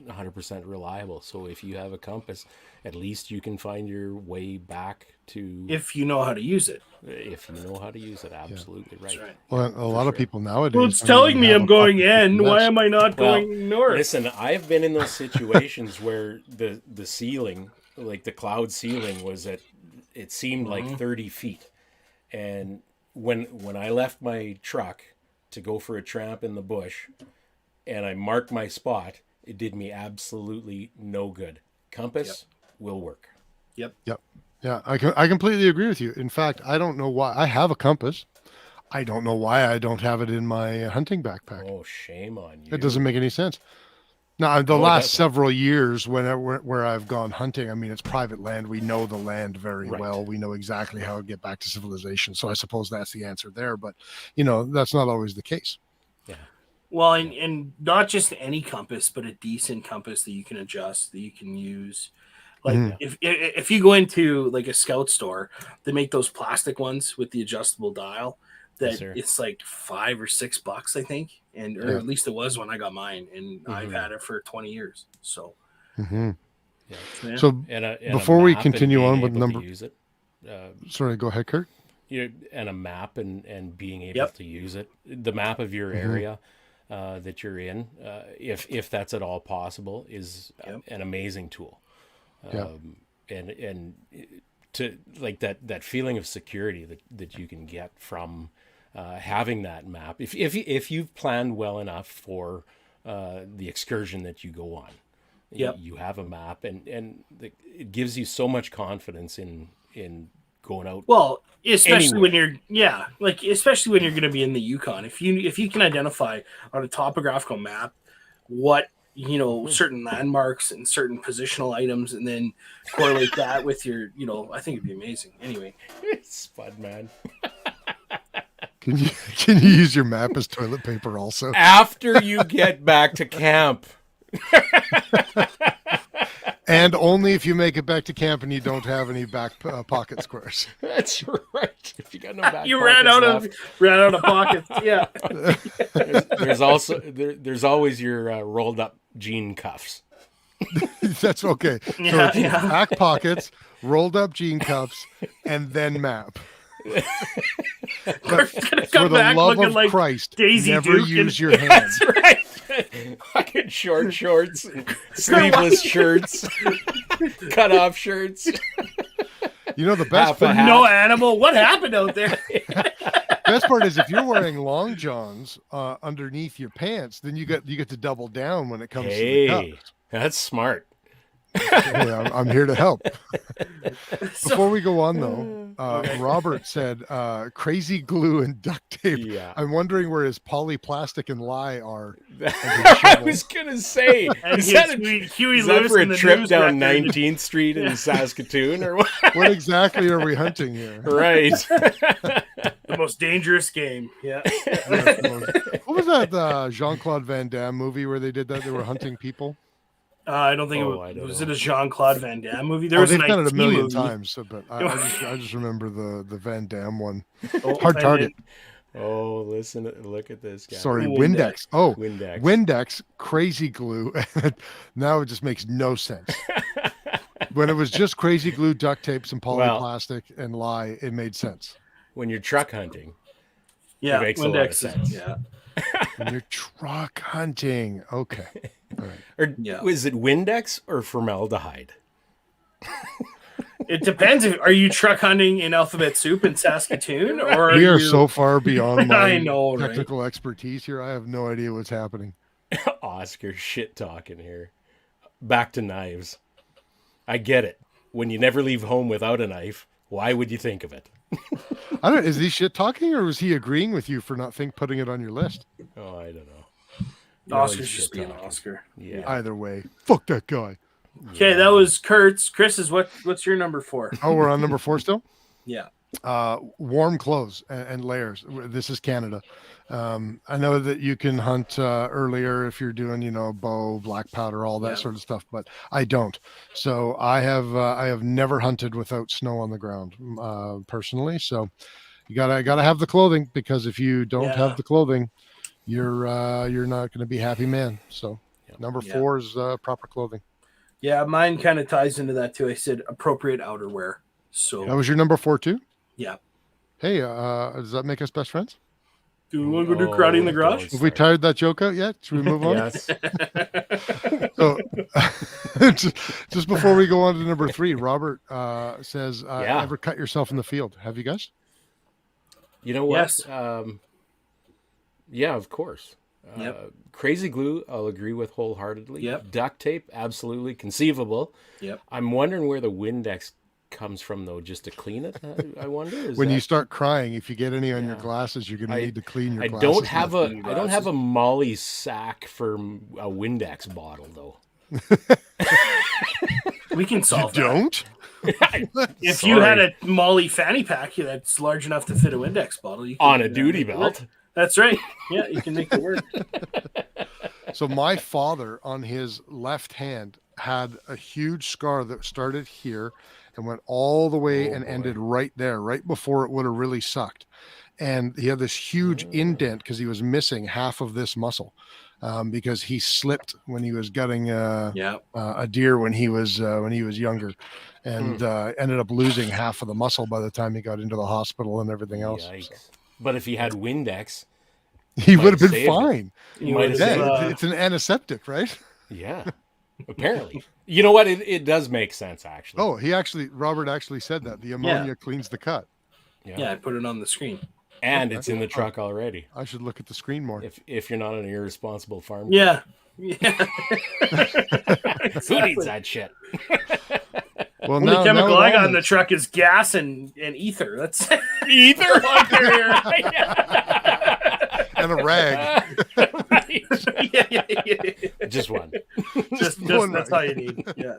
100% reliable. So if you have a compass, at least you can find your way back to, If you know how to use it. if you know how to use it. Absolutely right. That's right. Well, a lot of people nowadays. Well, it's don't telling even me have I'm a going fucking in. Why GPS. am I not Well, going north? Listen, I've been in those situations where the ceiling, like the cloud ceiling, was at, it seemed like 30 feet. And when I left my truck to go for a tramp in the bush and I marked my spot, it did me absolutely no good. Compass will work. Yep. Yeah, I completely agree with you. In fact, I don't know why I have a compass. I don't know why I don't have it in my hunting backpack. Oh, shame on you. It doesn't make any sense. Now, the No, it last doesn't. several years, where I've gone hunting, I mean, it's private land. We know the land very Right. well. We know exactly how to get back to civilization. So I suppose that's the answer there. But, you know, that's not always the case. Yeah. Well, and not just any compass, but a decent compass that you can adjust, that you can use. Like if you go into like a scout store, they make those plastic ones with the adjustable dial. That Yes, sir. it's like $5 or $6, I think, or at least it was when I got mine, and I've had it for 20 years. So, Mhm. yeah. So And a before we map and continue being on with able to number, use it, sorry, go ahead, Kurt. and a map and being able Yep. to use it, the map of your area that you're in, if that's at all possible, is an amazing tool. Yeah. And to like that feeling of security that you can get from having that map, if you've planned well enough for the excursion that you go on, you have a map, and it gives you so much confidence in going out. Well, especially Anywhere. especially when you're going to be in the Yukon, if you can identify on a topographical map what certain landmarks and certain positional items, and then correlate that with your, I think it'd be amazing. Anyway, Spud man. Can you use your map as toilet paper also? After you get back to camp. And only if you make it back to camp and you don't have any back pocket squares. That's right. If you got no back you pockets ran out of pockets. Yeah. There's always your rolled up jean cuffs. That's okay. So it's back pockets, rolled up jean cuffs, and then map. But for the love of like Christ, Daisy never Duke use your hands. That's right. Fucking short shorts, sleeveless shirts, cut off shirts. You know the best Half a part, hat. No animal. What happened out there? best part is if you're wearing long johns underneath your pants, then you get to double down when it comes to the cuffs. That's smart. Hey, I'm here to help. Before we go on, though, Robert said crazy glue and duct tape. Yeah. I'm wondering where his polyplastic and lye are. I was gonna say, And is that Huey is that Lewis for in a the trip news down record. 19th Street in Saskatoon or what? What exactly are we hunting here? Right. The most dangerous game. Yeah. What was that JeanClaude Van Damme movie where they did that? They were hunting people. I don't think I it don't was know. it a JeanClaude Van Damme movie. There was They've an done it a IT million movie. times, so, but I just remember the Van Damme one. Oh, Hard and target. Oh, look at this guy. Sorry, Windex. Windex. Oh, Windex. Windex, crazy glue. Now it just makes no sense. When it was just crazy glue, duct tape, some polyplastic, and lye, it made sense. When you're truck hunting, Yeah, It makes a lot of sense. Yeah. When you're truck hunting, okay. All right. or Yeah. is it Windex or formaldehyde? It depends. Are you truck hunting in alphabet soup in Saskatoon, or We are you... so far beyond my I know, right? technical expertise here. I have no idea what's happening. Oscar shit talking here. Back to knives. I get it. When you never leave home without a knife, why would you think of it? I don't. Is he shit talking, or was he agreeing with you for not putting it on your list? Oh, I don't know. No, Oscar's he's just being shit-talking. Oscar. Yeah. Either way, fuck that guy. Okay, that was Kurt's. Chris is what's your number 4? Oh, we're on number 4 still. Yeah. Warm clothes and layers. This is Canada. I know that you can hunt earlier if you're doing, bow, black powder, all that sort of stuff, but I don't. So I have never hunted without snow on the ground, personally. So you gotta have the clothing, because if you don't have the clothing, you're not going to be happy man. So Number 4 is proper clothing. Yeah, mine kind of ties into that too. I said appropriate outerwear. So That was your number 4 too? yeah. Hey, does that make us best friends? Do we want to go do karate in the garage? Have we tired that joke out yet? Should we move on? Yes. So, just before we go on to number 3, Robert says, "Ever cut yourself in the field? Have you guys?" You know what? Yes. Yeah, of course. Yep. Crazy glue, I'll agree with wholeheartedly. Yep. Duct tape, absolutely conceivable. Yep. I'm wondering where the Windex comes from, though, just to clean it. I wonder. When you start crying, if you get any on your glasses, you're going to need to clean your I glasses. I don't have a Molly sack for a Windex bottle, though. We can solve You that. don't? If you had a Molly fanny pack that's large enough to fit a Windex bottle, you can On a duty belt. That's right. Yeah, you can make it work. So my father on his left hand had a huge scar that started here and went all the way and ended right there, right before it would have really sucked. And he had this huge indent because he was missing half of this muscle because he slipped when he was gutting a deer when he was younger, and ended up losing half of the muscle by the time he got into the hospital and everything else. Yikes. But if he had Windex, He would have been saved fine. You might have Yeah, it's an antiseptic, right? yeah, apparently. You know what? It does make sense, actually. Oh, Robert actually said that the ammonia cleans the cut. Yeah, I put it on the screen. And it's in the truck already. I should look at the screen more. If you're not an irresponsible farm. Yeah. Who needs that shit? Well, Only chemical I got in the truck is gas and ether. That's Ether. and a rag. Right. yeah. Just one. Just one that's rag. all you need. Yeah.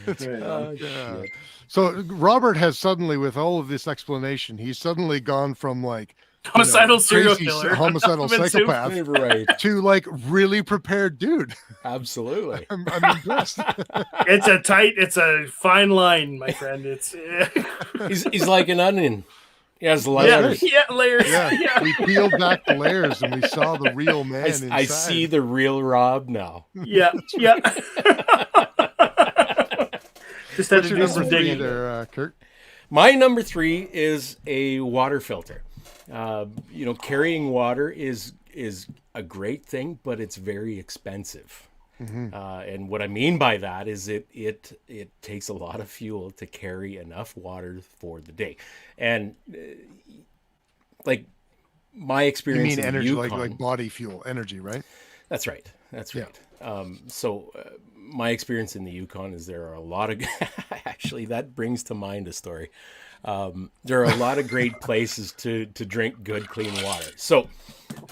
Right. Yeah. So Robert has suddenly, with all of this explanation, he's suddenly gone from like Homicidal serial crazy killer, homicidal Alphabet soup. psychopath Right. to like really prepared dude. Absolutely. I'm impressed. It's a fine line, my friend. It's He's like an onion. He has layers. yeah, layers. Yeah, we peeled back the layers and we saw the real man inside. I see the real Rob now. Yeah. Just had What's to your do number some 3 digging there, Kurt? My number 3 is a water filter. Carrying water is a great thing, but it's very expensive. Mm-hmm. And what I mean by that is it takes a lot of fuel to carry enough water for the day. And like my You experience mean in energy, Yukon, like body fuel, energy, right? That's right. So my experience in the Yukon is there are a lot of actually that brings to mind a story. There are a lot of great places to drink good, clean water. So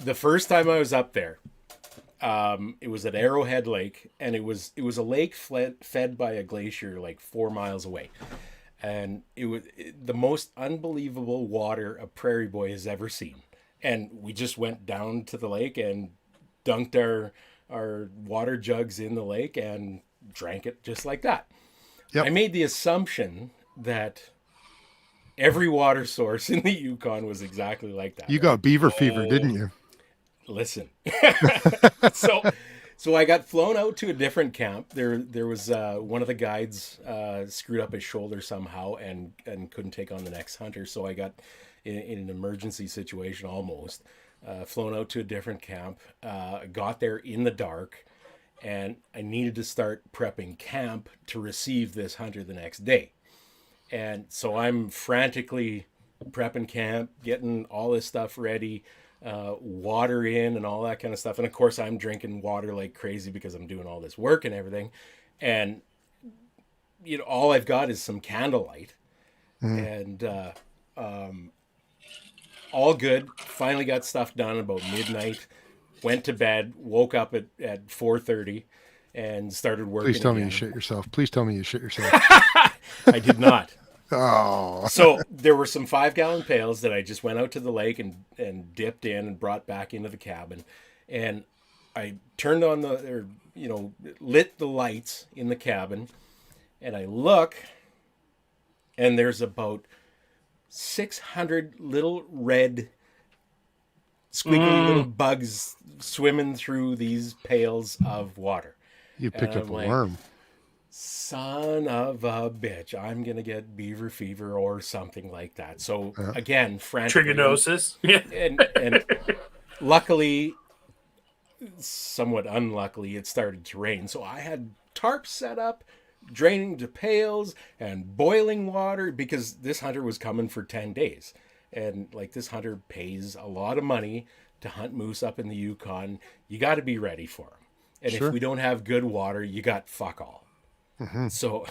the first time I was up there, it was at Arrowhead Lake, and it was a lake fed by a glacier like 4 miles away. And it was the most unbelievable water a prairie boy has ever seen. And we just went down to the lake and dunked our water jugs in the lake and drank it just like that. Yep. I made the assumption that every water source in the Yukon was exactly like that. You got beaver fever, didn't you? Listen. So I got flown out to a different camp. There was one of the guides screwed up his shoulder somehow and couldn't take on the next hunter. So I got in an emergency situation almost flown out to a different camp. Got there in the dark, and I needed to start prepping camp to receive this hunter the next day. And so I'm frantically prepping camp, getting all this stuff ready. Water in and all that kind of stuff, and of course I'm drinking water like crazy because I'm doing all this work and everything, and all I've got is some candlelight, and all good. Finally got stuff done about midnight, went to bed, woke up at 4:30 and started working. Please tell me again. you shit yourself. Please tell me you shit yourself. I did not. Oh, So there were some 5-gallon pails that I just went out to the lake and dipped in and brought back into the cabin. And I turned on lit the lights in the cabin, and I look, and there's about 600 little red squiggly little bugs swimming through these pails of water. You picked And up I'm a like, worm. Son of a bitch, I'm gonna get beaver fever or something like that. So again, frantically, Trigonosis. and luckily, somewhat unluckily, it started to rain. So I had tarps set up, draining to pails and boiling water, because this hunter was coming for 10 days. And like, this hunter pays a lot of money to hunt moose up in the Yukon. You got to be ready for them. And if we don't have good water, you got fuck all. So,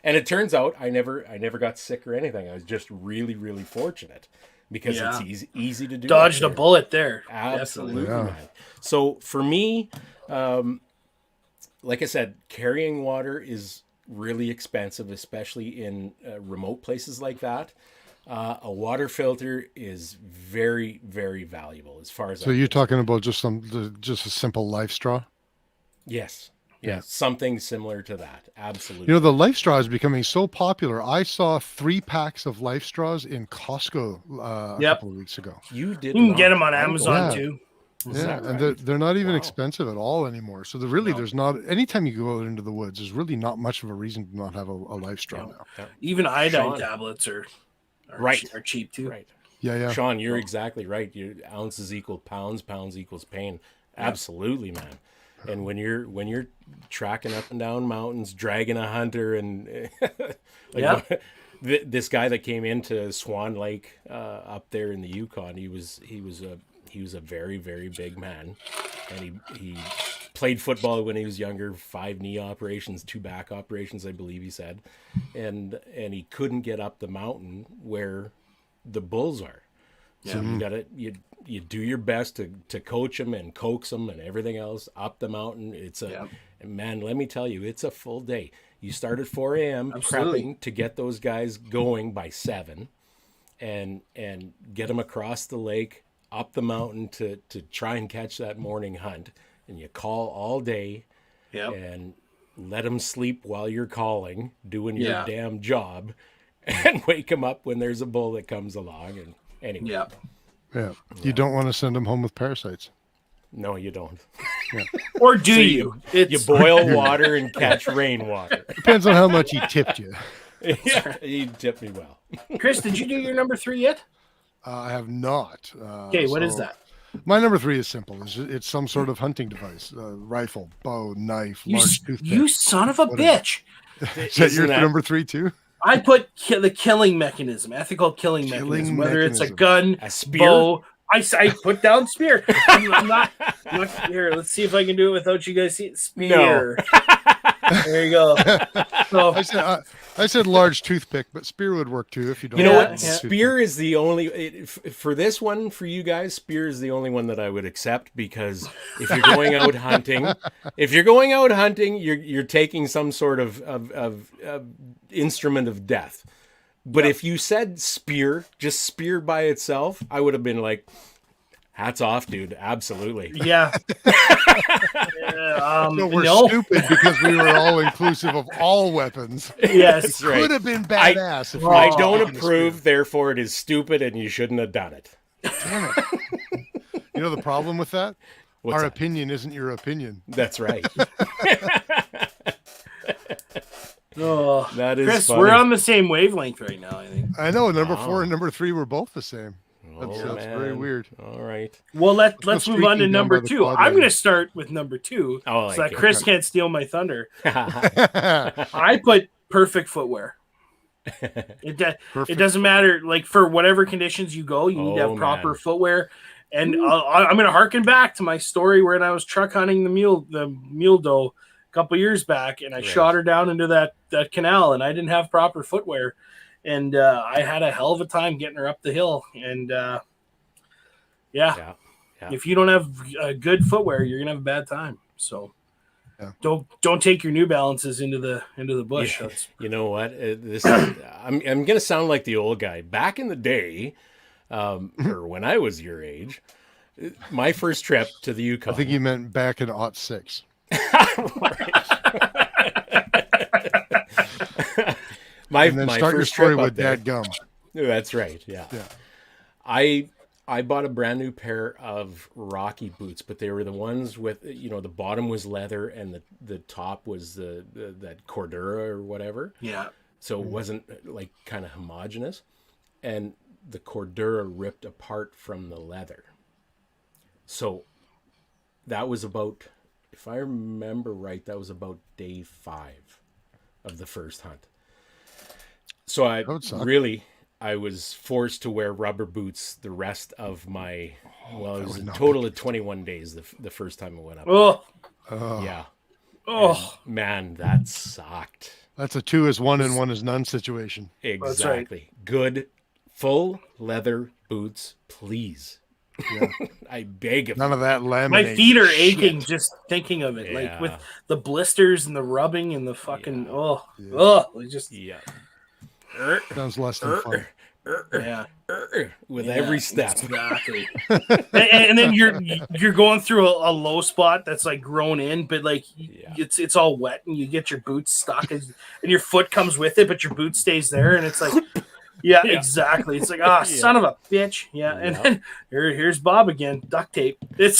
and it turns out I never got sick or anything. I was just really, really fortunate, because it's easy to do. Dodged a bullet there. Absolutely, man. So for me, like I said, carrying water is really expensive, especially in remote places like that. A water filter is very, very valuable as far as. So you're talking about just a simple LifeStraw? Yes. Yeah, something similar to that. Absolutely. You know, the LifeStraw is becoming so popular. I saw 3 packs of LifeStraws in Costco a couple of weeks ago. You can get them on Amazon too. Yeah, and they're not even expensive at all anymore. So there's not, anytime you go out into the woods, there's really not much of a reason to not have a LifeStraw now. Yeah. Even iodine tablets are cheap too. Right. Yeah. Sean, you're exactly right. Ounces equal pounds, pounds equals pain. Absolutely, man. And when you're tracking up and down mountains, dragging a hunter, and this guy that came into Swan Lake up there in the Yukon, he was a very, very big man, and he played football when he was younger. 5 knee operations, 2 back operations, I believe he said, and he couldn't get up the mountain where the bulls are. So you do your best to coach them and coax them and everything else up the mountain. And man, let me tell you, it's a full day. You start at 4 a.m. prepping to get those guys going by 7, and get them across the lake, up the mountain to try and catch that morning hunt. And you call all day, and let them sleep while you're calling, doing your damn job, and wake them up when there's a bull that comes along. And anyway. Yeah. You don't want to send them home with parasites. No, you don't. Or do you? You boil water and catch rainwater. Depends on how much he tipped you. Yeah, he tipped me well. Chris, did you do your number 3 yet? I have not. Okay, what is that? My number 3 is simple. It's some sort of hunting device: rifle, bow, knife, large toothpick. You son of a bitch! Is that your number 3 too? I put the killing mechanism, ethical killing mechanism, whether it's a gun, a spear, bow. I put down spear. I'm not here. Let's see if I can do it without you guys seeing spear. No. There you go. So, I said large toothpick, but spear would work too if you don't. You know what? Spear is the only for this one for you guys. Spear is the only one that I would accept, because if you're going out hunting, you're taking some sort of instrument of death. But if you said spear, just spear by itself, I would have been like, hats off, dude. Absolutely. Yeah. So we're stupid because we were all inclusive of all weapons. Yes. It could have been badass. I don't approve, therefore it is stupid and you shouldn't have done it. Damn it. You know the problem with that? Our opinion isn't your opinion. That's right. Oh, that is Chris, funny. we're on the same wavelength right now, I think. I know. Number 4 and number 3 were both the same. That's very man. weird. All right. Well, let's move on to number 2. I'm going to start with number 2 so that Chris can't steal my thunder. I put perfect footwear. It doesn't matter. Like, for whatever conditions you go, you need to have proper footwear. And I'm going to harken back to my story when I was truck hunting the mule doe a couple years back, and I shot her down into that canal, and I didn't have proper footwear. And I had a hell of a time getting her up the hill. And if you don't have good footwear, you're gonna have a bad time. So don't take your New Balances into the bush. Yeah. You know what? I'm gonna sound like the old guy. Back in the day, or when I was your age, my first trip to the Yukon. I think you meant back in '06. My start your first story trip with Dad Gum. That's right. Yeah. I I bought a brand new pair of Rocky boots, but they were the ones with, you know, the bottom was leather and the top was that Cordura or whatever. Yeah. So it wasn't like kind of homogenous, and the Cordura ripped apart from the leather. So that was about, if I remember right, that was about day 5 of the first hunt. So I was forced to wear rubber boots the rest of my, well, it was a total of 21 days the first time I went up. Oh. Yeah. Oh. And man, that sucked. That's a 2 is 1 and 1 is none situation. Exactly. Right. Good full leather boots, please. Yeah. I beg of None you. of that laminate. My feet are aching just thinking of it. Yeah. Like with the blisters and the rubbing and the fucking just Yeah. Sounds less than fun. yeah. With every step. Exactly. and then you're going through a low spot that's like grown in, but like it's all wet and you get your boots stuck and your foot comes with it, but your boot stays there and it's like exactly. It's like, son of a bitch. Yeah. And then here's Bob again. Duct tape. It's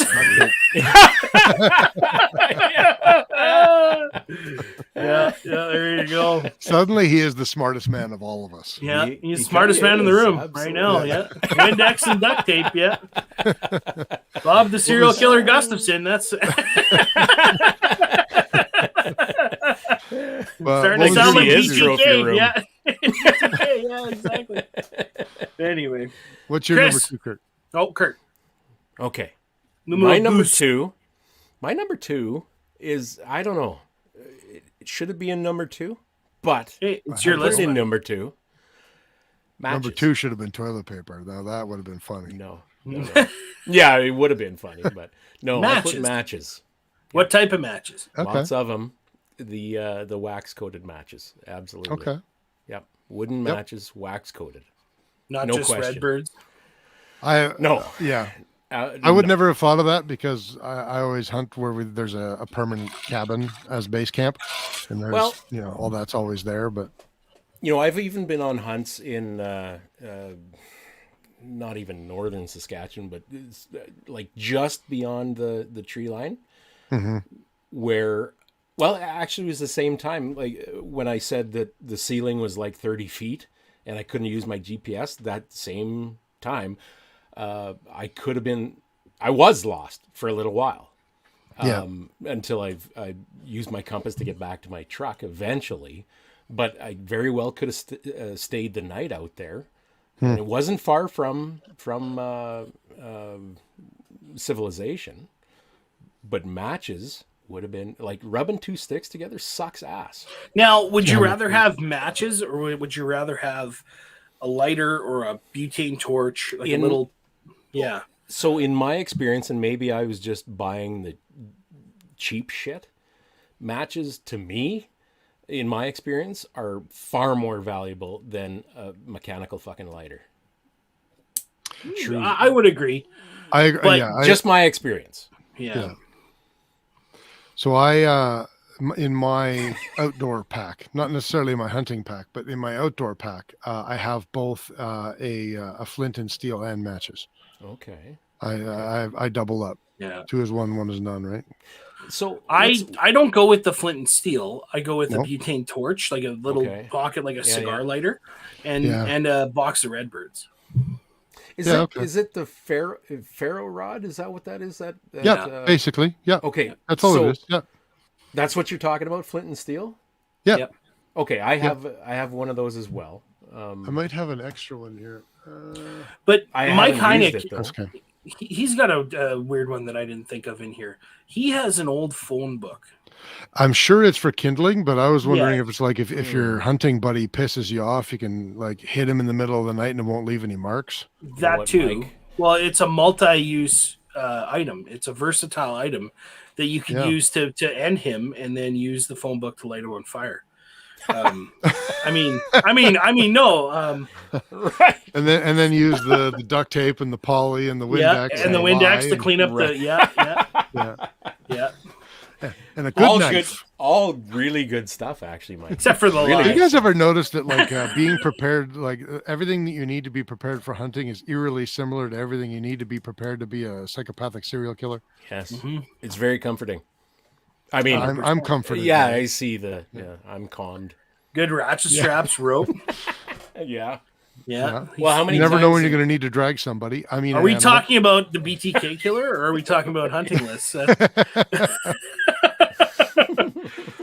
yeah, there you go. Suddenly he is the smartest man of all of us. Yeah, he's the smartest man in the room right now. Yeah. Windex and duct tape. Yeah. Bob the serial killer Gustafson. That's starting to sound like BTK. Yeah. Yeah, exactly. Anyway, what's your Kris. number 2, Kurt? Oh, Kurt. Okay. My number two is, I don't know. Should it be in number 2? But it's your put list. it in number 2. Matches. Number 2 should have been toilet paper. Now that would have been funny. No. Yeah, it would have been funny, but no. Matches. I put matches. What type of matches? Okay. Lots of them. The wax coated matches. Absolutely. Okay. Yep. Wooden matches, wax coated. Not No just question. Redbirds. No. Yeah. I would never have thought of that because I always hunt where there's a permanent cabin as base camp, and there's all that's always there. But I've even been on hunts in not even northern Saskatchewan, but like just beyond the tree line, where, well, actually it was the same time. Like when I said that the ceiling was like 30 feet and I couldn't use my GPS, that same time. I was lost for a little while, until I used my compass to get back to my truck eventually, but I very well could have stayed the night out there. And it wasn't far from civilization, but matches would have been like rubbing 2 sticks together sucks ass. Now, would you rather have matches or would you rather have a lighter or a butane torch, like a little? Yeah. So in my experience, and maybe I was just buying the cheap shit, matches to me, in my experience, are far more valuable than a mechanical fucking lighter. True. I would agree. I agree. Just my experience. Yeah. So I, in my outdoor pack, not necessarily my hunting pack, but in my outdoor pack, I have both a flint and steel and matches. Okay. I double up. Yeah. 2 is 1, 1 is none, right? So I don't go with the flint and steel. I go with a butane torch, like a little pocket, like a cigar lighter, and a box of Redbirds. Is it the ferro rod? Is that what that is? Basically. Yeah. Okay. That's all it is. Yeah. That's what you're talking about, flint and steel? Yeah. Yep. Okay, I have one of those as well. I might have an extra one here. But Mike Heineck, okay. He's got a weird one that I didn't think of in here. He has an old phone book. I'm sure it's for kindling, but I was wondering if it's like if your hunting buddy pisses you off, you can like hit him in the middle of the night and it won't leave any marks. That too. Mike? Well, it's a multi-use item. It's a versatile item that you can use to end him, and then use the phone book to light him on fire. I mean, no. Right. And then use the duct tape and the poly and the Windex and the Windex to clean up the and a good knife. All really good stuff, actually, Mike. Except for the Really line. Have you guys ever noticed that like being prepared, like everything that you need to be prepared for hunting is eerily similar to everything you need to be prepared to be a psychopathic serial killer? Yes, Mm-hmm. it's very comforting. I mean, I'm comforted. yeah, by it. I see I'm calmed. Good ratchet straps, rope. Yeah. Yeah. Well, how many? You never know when times you're going to need to drag somebody. I mean, Are we talking about the BTK killer, or are we talking about hunting lists?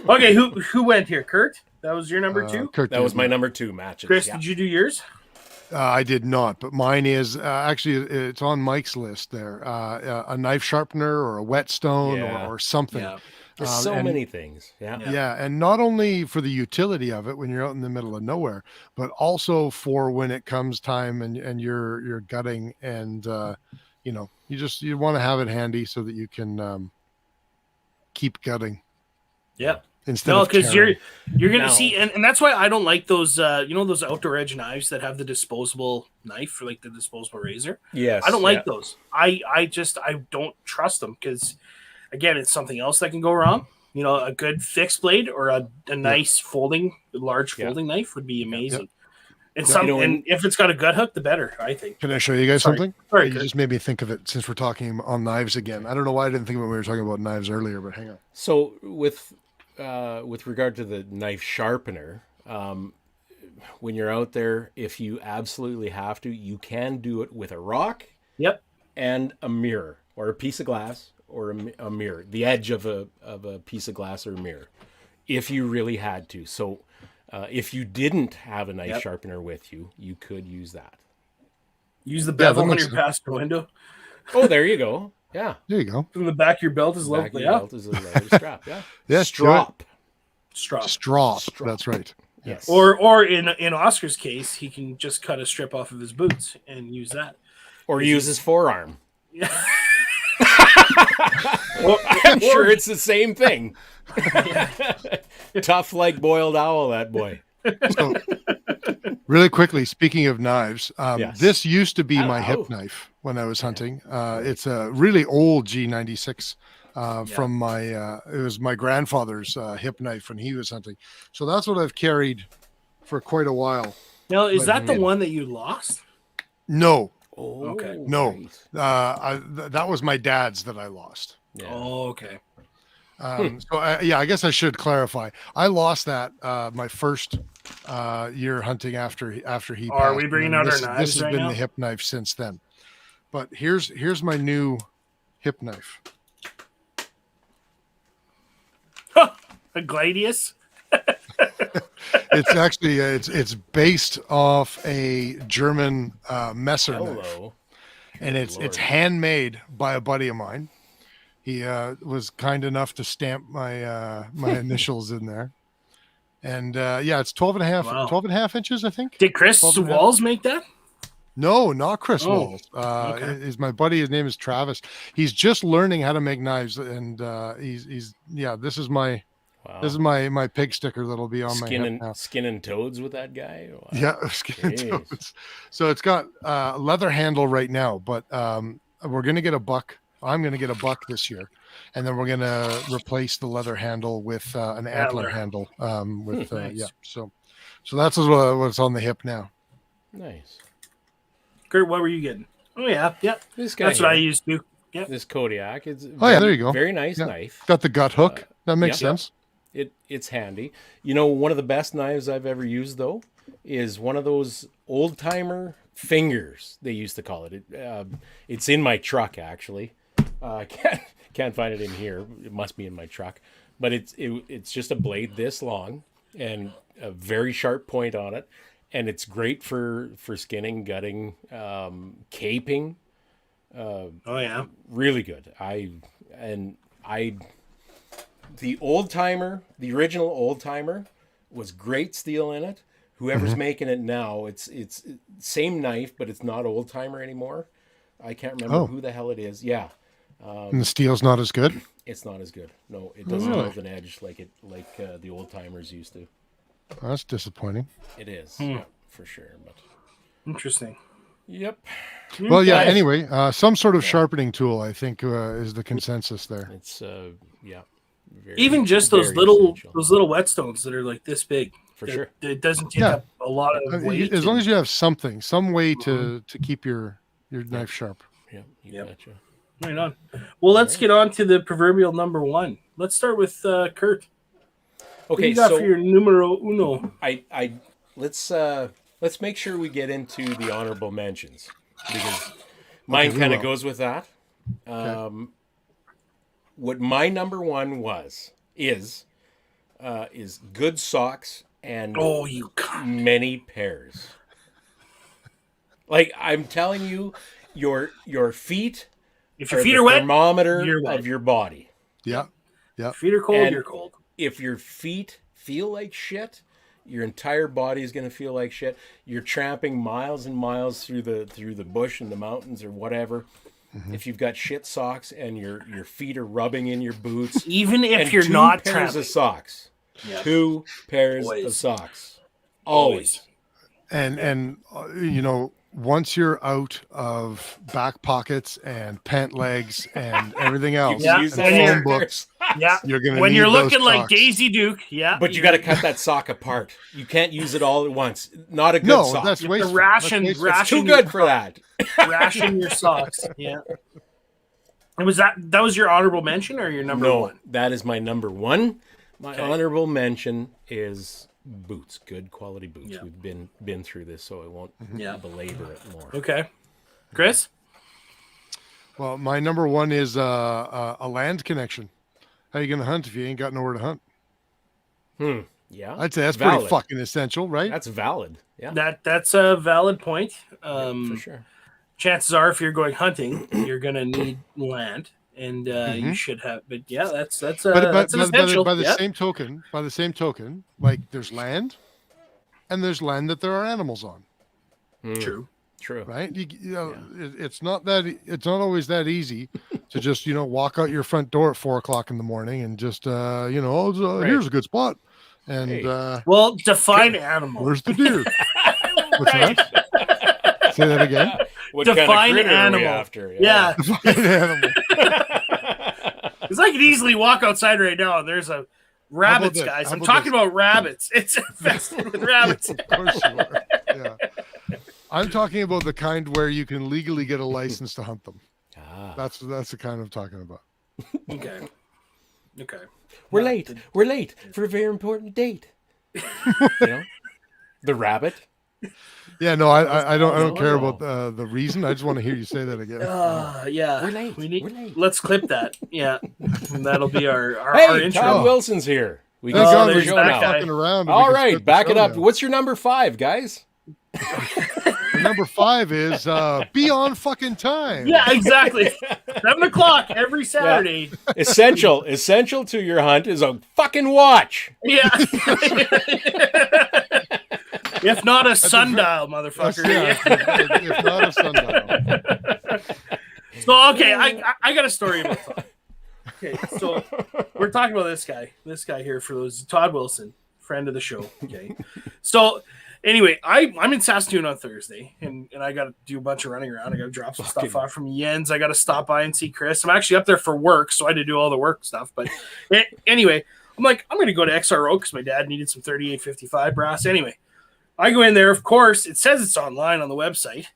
Okay, who went here? Kurt? That was your number 2? Kurt That was my number 2 matches. Chris, yeah. did you do yours? I did not, but mine is actually it's on Mike's list there. A knife sharpener or a whetstone Yeah. or something. Yeah. There's so many things. Yeah. Yeah, and not only for the utility of it when you're out in the middle of nowhere, but also for when it comes time and you're gutting and you want to have it handy so that you can keep gutting. Yeah. Instead No, of because carrying. you're gonna No. see, and that's why I don't like those those outdoor edge knives that have the disposable knife or like the disposable razor. Yes. I don't like those. I don't trust them because again, it's something else that can go wrong. You know, a good fixed blade or a nice large folding knife would be amazing. And and if it's got a gut hook, the better, I think. Can I show you guys something? Sorry, You Kurt. just made me think of it since we're talking on knives again. I don't know why I didn't think of it when we were talking about knives earlier, but hang on. So with regard to the knife sharpener, when you're out there, if you absolutely have to, you can do it with a rock Yep. and a mirror or a piece of glass or a mirror, the edge of a piece of glass or a mirror, if you really had to. So if you didn't have a knife sharpener with you, you could use that. Use the bevel on makes your sense. passenger window. Oh, there you go. Yeah. There you go. From the back of your belt is Back lovely. of your belt is a leather strap. Yeah. Yes, Strop. Strap. Straw. That's right. Yes. Or in Oscar's case, he can just cut a strip off of his boots and use that. Or use his forearm. Or, I'm sure it's the same thing. Tough like boiled owl, that boy. So, really quickly, speaking of knives, Yes. this used to be my Ow. hip knife when I was hunting. It's a really old G96 from it was my grandfather's hip knife when he was hunting. So that's what I've carried for quite a while. Now, is that the Yeah. one that you lost? No, Oh, Okay. no. right. That was my dad's that I lost. Yeah. Oh, okay. So I guess I should clarify. I lost that my first year hunting after he passed. Are we bringing And out our this knives has right been now? the hip knife since then. But here's my new hip knife. A Gladius? It's actually it's based off a German Messer knife, Hello. and it's Lord. handmade by a buddy of mine. He was kind enough to stamp my my initials in there. And it's 12 and a half, Wow. 12 and a half inches, I think. Did Chris 12 and a half. Walls make that? No, not Chris Oh, Walls. okay. Is my buddy. His name is Travis. He's just learning how to make knives, and he's this is my Wow. this is my pig sticker that'll be on my hip now. Skin and toads with that guy. Wow. Yeah, skin and Jeez. toads. So it's got leather handle right now, but we're gonna get a buck. I'm gonna get a buck this year, and then we're gonna replace the leather handle with an antler handle. With Nice. So that's what's on the hip now. Nice. Kurt, what were you getting? Oh, yeah. This guy. That's what I here, used to. This Kodiak. It's Oh yeah, there you go. Very nice Yeah. knife. Got the gut hook. That makes yeah. sense. It's handy. You know, one of the best knives I've ever used though is one of those old timer fingers, they used to call it. It's in my truck actually. I can't find it in here. It must be in my truck. But it's just a blade this long and a very sharp point on it, and it's great for skinning, gutting, caping. Oh, yeah. Really good. The old timer, the original old timer, was great steel in it. Whoever's making it now, it's same knife, but it's not old timer anymore. I can't remember who the hell it is. Yeah, And the steel's not as good. it's not as good. No, it doesn't Really? hold an edge like the old timers used to. Oh, that's disappointing. It is, yeah, for sure. But Interesting. yep, Well, yeah. Okay. Anyway, some sort of sharpening tool, I think, is the consensus there. it's yeah. Even just those very essential. little whetstones that are like this big. For sure. It doesn't take up a lot of weight. As long as you have some way to keep your knife sharp. Yeah, you gotcha. Right on. Well, let's get on to the proverbial number one. Let's start with Kurt. Okay, what do you got for your numero uno? Let's make sure we get into the honorable mentions because mine kind of goes with that. Okay. What my number one is good socks and many pairs. Like I'm telling you, your feet. If your feet are wet, thermometer you're wet. of your body. Yeah. If feet are cold, And you're cold. If your feet feel like shit, your entire body is going to feel like shit. You're tramping miles and miles through the bush and the mountains or whatever. Mm-hmm. If you've got shit socks and your feet are rubbing in your boots, even if you're not two pairs tramping. of socks, Yep. 2 pairs of socks, always. And once you're out of back pockets and pant legs and everything else, Yeah. Use and that phone books, Yeah, you're gonna when need you're those looking like socks. Daisy Duke, yeah. But you got to cut that sock apart. You can't use it all at once. Not a good sock. That's You have to wasteful. ration That's wasteful. It's too good for that. ration your socks. Yeah. And was that was your honorable mention or your number one? That is my number one. My Okay. honorable mention is boots, good quality boots. Yeah. We've been through this, so I won't belabor it more. Okay, Chris. Well, my number one is a land connection. How you going to hunt if you ain't got nowhere to hunt? Yeah, I'd say that's valid. pretty fucking essential, right? That's valid. Yeah, That's a valid point. for sure. Chances are, if you're going hunting, you're gonna need land, and you should have. But yeah, that's an essential. By the same token, like there's land, and there's land that there are animals on. True. Right? It's not always that easy to just walk out your front door at 4:00 in the morning and just here's a good spot. And Well, define animal. where's the deer? What's that? Say that again. What Define kind of critter are we animal. after? Yeah, Define animal. because I could easily walk outside right now and there's a rabbits, this? guys. How I'm about talking this? about rabbits. It's infested with rabbits. Of course you are. Yeah. I'm talking about the kind where you can legally get a license to hunt them. That's the kind I'm talking about. Okay. We're late for a very important date. The rabbit. Yeah, no, I don't care about the reason. I just want to hear you say that again. Yeah. We're late. We're late. Let's clip that. Yeah. And that'll be our Hey, intro. Todd Wilson's here. We Thank can God start the there's we're show that now. guy. fucking around. All right, back it up. What's your number 5, guys? Number 5 is be on fucking time. Yeah, exactly. 7:00 every Saturday. Essential to your hunt is a fucking watch. Yeah. If not a sundial, motherfucker. If not a sundial. So okay, I got a story about Todd. Okay, so we're talking about this guy here for those Todd Wilson, friend of the show. Okay, so anyway, I'm in Saskatoon on Thursday, and I got to do a bunch of running around. I got to drop some stuff off from Jens. I got to stop by and see Kris. I'm actually up there for work, so I had to do all the work stuff. But anyway, I'm going to go to XRO because my dad needed some 3855 brass. Anyway, I go in there. Of course, it says it's online on the website.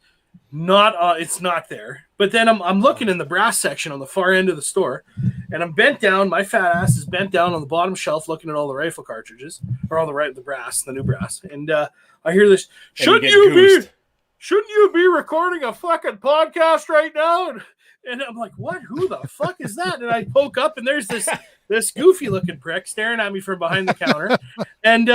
It's not there. But then I'm looking in the brass section on the far end of the store, and I'm bent down. My fat ass is bent down on the bottom shelf, looking at all the rifle cartridges, or all the brass, the new brass. And I hear this. Shouldn't you be recording a fucking podcast right now? And I'm like, what? Who the fuck is that? And I poke up, and there's this goofy looking prick staring at me from behind the counter, and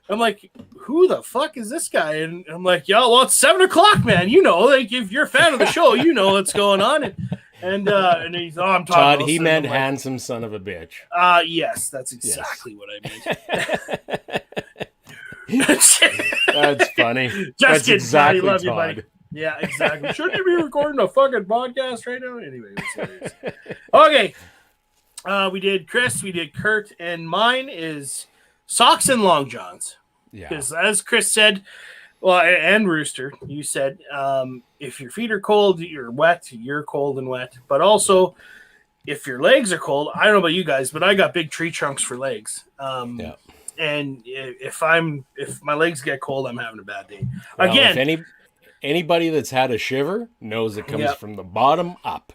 I'm like, who the fuck is this guy? And I'm like, well, it's 7:00, man. Like if you're a fan of the show, you know what's going on. And he's, I'm talking. Todd, about he something. meant I'm like, handsome son of a bitch. Yes, that's exactly what I meant. That's funny. Just That's kidding, exactly Todd. Love you, Todd. buddy. Yeah, exactly. Shouldn't you be recording a fucking podcast right now? Anyway, okay. We did Kris, we did Kurt, and mine is socks and long johns. Yeah. Because as Kris said, well, and Rooster, you said, if your feet are cold, you're wet, you're cold and wet. But also, if your legs are cold, I don't know about you guys, but I got big tree trunks for legs. And if my legs get cold, I'm having a bad day. Well, Again, if anybody that's had a shiver knows it comes from the bottom up.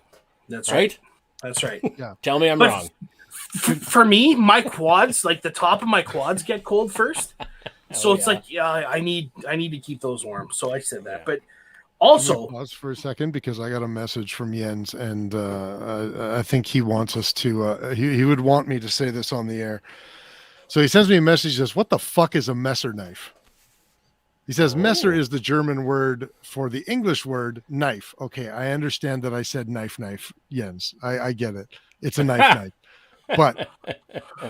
That's right. That's right. Tell me I'm wrong. For me, my quads, like the top of my quads, get cold first. So it's like, I need to keep those warm. So I said that, but also pause for a second because I got a message from Jens, and I think he wants us to. He would want me to say this on the air. So he sends me a message. Says, "What the fuck is a messer knife?" He says, "Messer is the German word for the English word knife." Okay, I understand that I said knife, Jens. I get it. It's a knife. But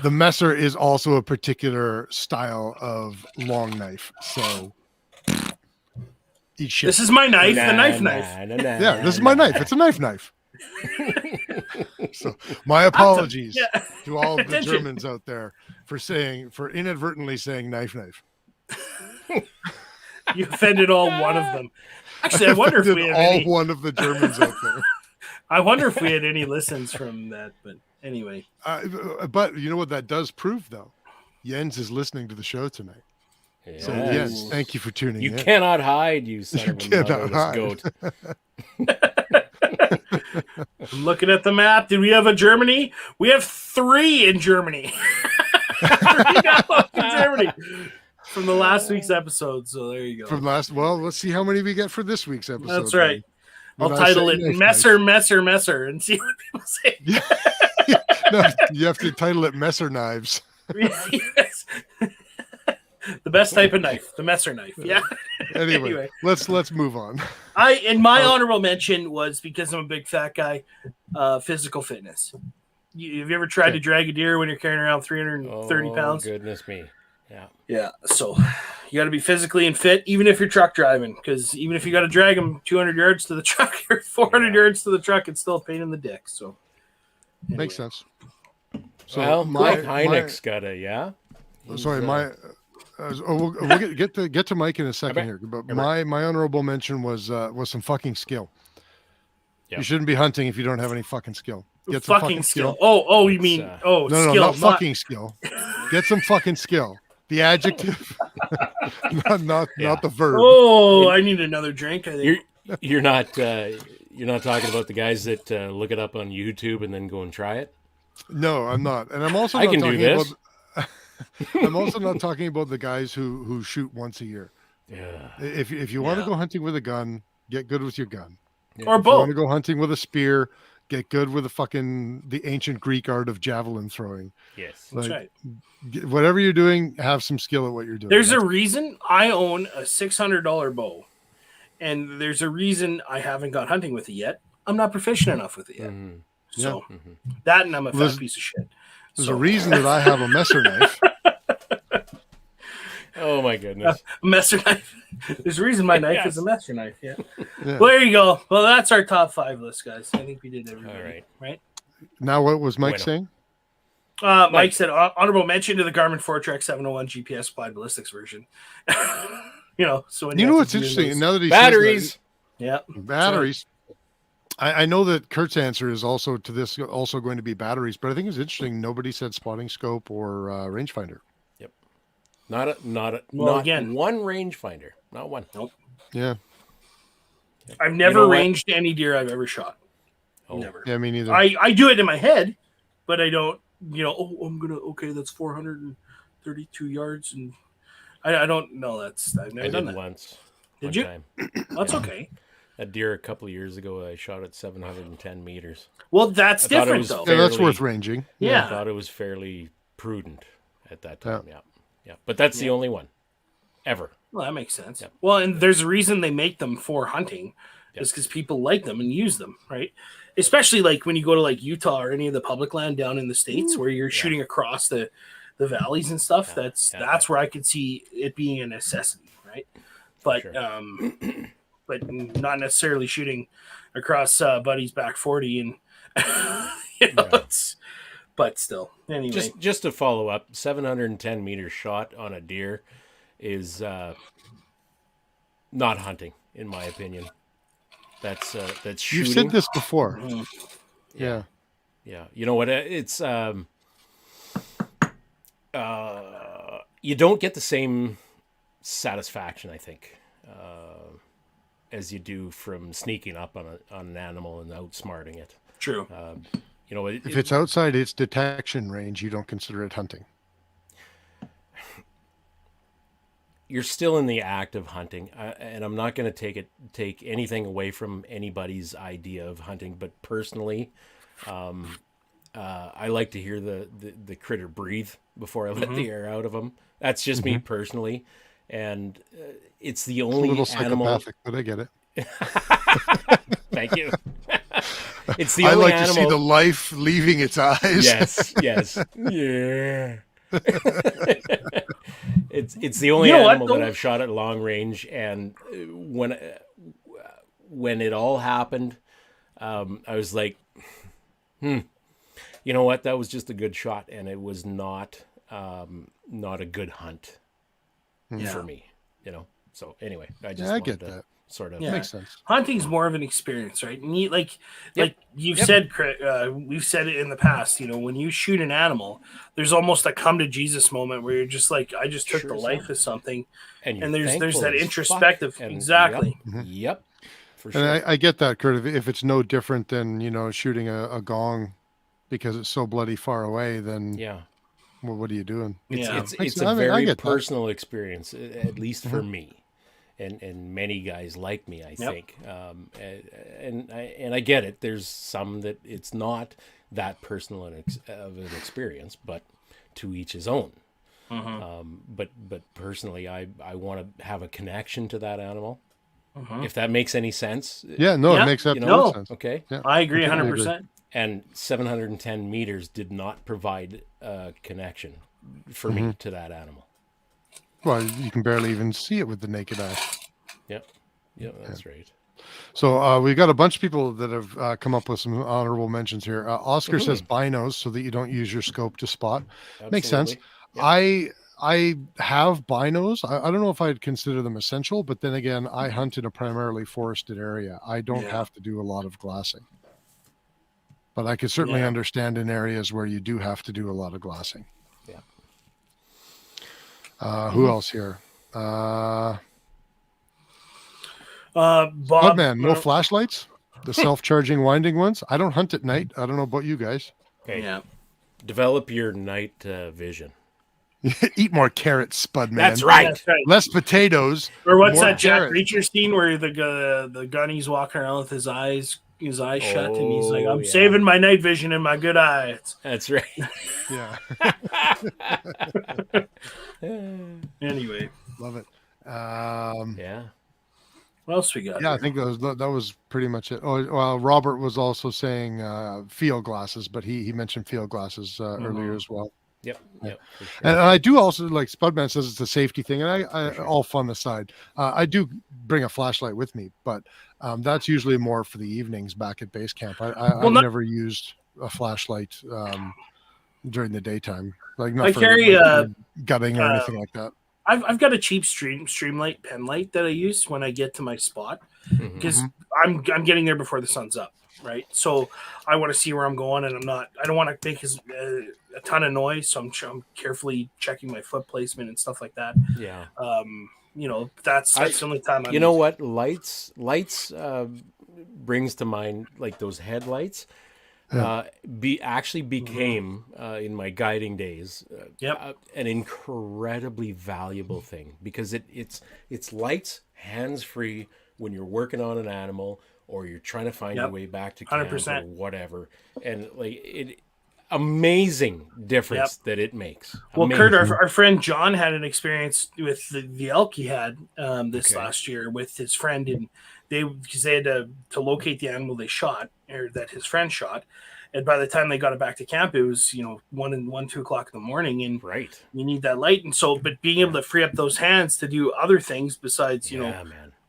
the messer is also a particular style of long knife. So eat shit. This is my knife, the knife. Yeah, this is my knife. It's a knife. So my apologies to all of the Germans out there for inadvertently saying knife. You offended all one of them. Actually, I wonder if we had one of the Germans out there. I wonder if we had any listens from that, but anyway. But you know what that does prove, though? Jens is listening to the show tonight. Yes. So, Jens, thank you for tuning in. You cannot hide, you son of a motherless goat. I'm looking at the map. Did we have a Germany? We have 3 in Germany. 3 in Germany from the last week's episode. So there you go. Well, let's see how many we get for this week's episode. That's right. I'll title it Messer, and see what people say. No, you have to title it Messer Knives. Yes. The best type of knife, the Messer knife. Yeah. Anyway, let's move on. My honorable mention was, because I'm a big fat guy, physical fitness. Have you ever tried to drag a deer when you're carrying around 330 pounds? Oh, goodness me. Yeah. Yeah. So you got to be physically and fit, even if you're truck driving, because even if you got to drag them 200 yards to the truck or 400 yards to the truck, it's still a pain in the dick. So anyway. Makes sense. So Mike Hynek's got a we'll get to Mike in a second here. But my honorable mention was some fucking skill. Yep. You shouldn't be hunting if you don't have any fucking skill. Get some fucking skill. Oh, you mean skill? No, not fucking skill. Get some fucking skill. The adjective, not the verb. Oh, I need another drink. I think you're not talking about the guys that look it up on YouTube and then go and try it. No, I'm not, and I'm also not talking about. I'm also not talking about the guys who shoot once a year. Yeah. If you want to go hunting with a gun, get good with your gun. Yeah. Or both. If you want to go hunting with a spear, get good with the ancient Greek art of javelin throwing. Yes, that's right. Whatever you're doing, have some skill at what you're doing. There's a reason I own a $600 bow, and there's a reason I haven't got hunting with it yet. I'm not proficient enough with it yet. Mm-hmm. So that, and I'm a fat piece of shit. There's a reason that I have a messer knife. Oh my goodness. A messer knife. There's a reason my knife is a messer knife. Yeah. Well, there you go. Well, that's our top 5 list, guys. I think we did everybody. All right. Now, what was Mike saying? Mike said honorable mention to the Garmin Fortrex 701 GPS applied ballistics version. So when you know what's interesting? Now that he batteries. Yeah. Batteries. Right. I know that Kurt's answer is also to this also going to be batteries, but I think it's interesting. Nobody said spotting scope or rangefinder. Yep. Not one rangefinder. Not one. Nope. Yeah. I've never ranged any deer I've ever shot. Oh. Never. Yeah, me neither. I do it in my head, but I don't. That's 432 yards, and I don't know. I've never done that once. Did you? Time. That's okay. That deer a couple of years ago, I shot at 710 meters. Well, that's different, though. Yeah, that's worth ranging. Yeah. I thought it was fairly prudent at that time. Yeah. But that's the only one ever. Well, that makes sense. Yeah. Well, and there's a reason they make them for hunting. Is because people like them and use them, right? Especially like when you go to like Utah or any of the public land down in the States where you're shooting across the valleys and stuff. That's where I could see it being a necessity, right? But but not necessarily shooting across Buddy's back 40 and but still. Anyway. Just to follow up, 710 meter shot on a deer is not hunting, in my opinion. That's shooting. You've said this before. Mm-hmm. Yeah. Yeah. You know what? It's you don't get the same satisfaction, I think, as you do from sneaking up on an animal and outsmarting it. True. You know, If it's outside its detection range, you don't consider it hunting. You're still in the act of hunting, and I'm not going to take anything away from anybody's idea of hunting, but personally, I like to hear the critter breathe before I let the air out of him. That's just me personally, and it's the only It's a little animal. psychopathic, but I get it. Thank you. It's the I only like animal. to see the life leaving its eyes. Yes, yeah. It's the only You know what, animal though? that I've shot at long range, and when it all happened, I was like, you know what? That was just a good shot, and it was not a good hunt for me. You know. So anyway, I just I wanted get to that. sort of Makes sense. Hunting's more of an experience, right? And like you've said, we've said it in the past. You know, when you shoot an animal, there's almost a come to Jesus moment where you're just like, I just took Sure the as life of something, and and there's thankful that as introspective, fuck, and exactly. Yep, for sure. And I get that, Kurt. If it's no different than, shooting a gong because it's so bloody far away, then well, what are you doing? It's I a mean, I very get that. personal experience, at least for me, and many guys like me, I think. And I get it. There's some that it's not that personal of an experience, but to each his own. But personally, I want to have a connection to that animal. If that makes any sense. Yeah, no, it makes absolute sense. Okay. Yeah, I agree completely 100%. And 710 meters did not provide a connection for me to that animal. Well, you can barely even see it with the naked eye. Yep, that's right. So we've got a bunch of people that have come up with some honorable mentions here. Oscar says binos so that you don't use your scope to spot. Makes sense. Yep. I have binos. I don't know if I'd consider them essential, but then again, I hunt in a primarily forested area. I don't have to do a lot of glassing. But I could certainly understand in areas where you do have to do a lot of glassing. Yeah. Who else here? Bob, Man, no flashlights? The self-charging winding ones? I don't hunt at night. I don't know about you guys. Okay. Yeah. Develop your night vision. Eat more carrots, Spud Man. That's right. That's right. Less potatoes. Or what's more that Jack carrots. Reacher scene where the gunny's walking around with his eyes shut, and he's like, "I'm yeah. saving my night vision in my good eyes." That's right. Yeah. Anyway, Love it. Yeah. what else we got? Yeah, I here? think that was pretty much it. Oh, well, Robert was also saying field glasses, but he mentioned field glasses earlier as well. Yep. For sure. And I do also, like Spudman says, it's a safety thing. And I all fun aside, I do bring a flashlight with me, but that's usually more for the evenings back at base camp. I've never used a flashlight during the daytime, like not for gutting or anything like that. I've got a cheap streamlight pen light that I use when I get to my spot because I'm getting there before the sun's up, right? So I want to see where I'm going, and I don't want to make a ton of noise, so I'm carefully checking my foot placement and stuff like that. Yeah. That's the only time. You know what? Lights brings to mind like those headlights. Became in my guiding days an incredibly valuable thing because it's lights hands free when you're working on an animal or you're trying to find your way back to camp 100%. or whatever, and like amazing difference that it makes. Well, Amazing. Kurt, our friend John had an experience with the elk he had last year with his friend, and because they had to locate the animal they shot or that his friend shot, and by the time they got it back to camp, it was 2 o'clock in the morning, and you need that light, and so but being able to free up those hands to do other things besides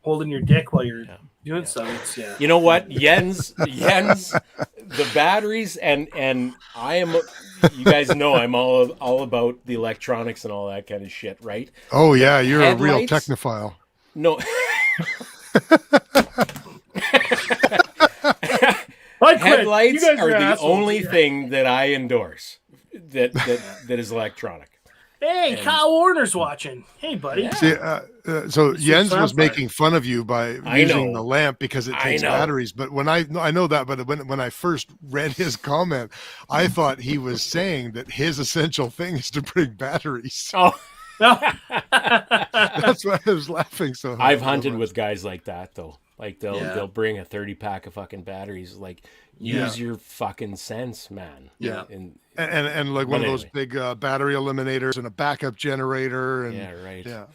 holding your dick while you're doing stuff. It's, You know what, Jens, the batteries and I am. You guys know I'm all about the electronics and all that kind of shit, right? Oh yeah, you're Headlights? a real technophile. No. I quit Headlights guys are the assholes. only thing that I endorse that is electronic. Hey, Kyle Warner's watching. Hey, buddy. Yeah. See, so This Jens is was Vampire. making fun of you by I using know. the lamp because it I takes know. batteries. But when I know that, but when I first read his comment, I thought he was saying that his essential thing is to bring batteries. Oh, No. That's why I was laughing so hard. I've hunted with guys like that though. Like Yeah. they'll bring a 30-pack of fucking batteries. Like use your fucking sense, man. Yeah. and like one But of those anyway. big battery eliminators and a backup generator. And Yeah, right. yeah.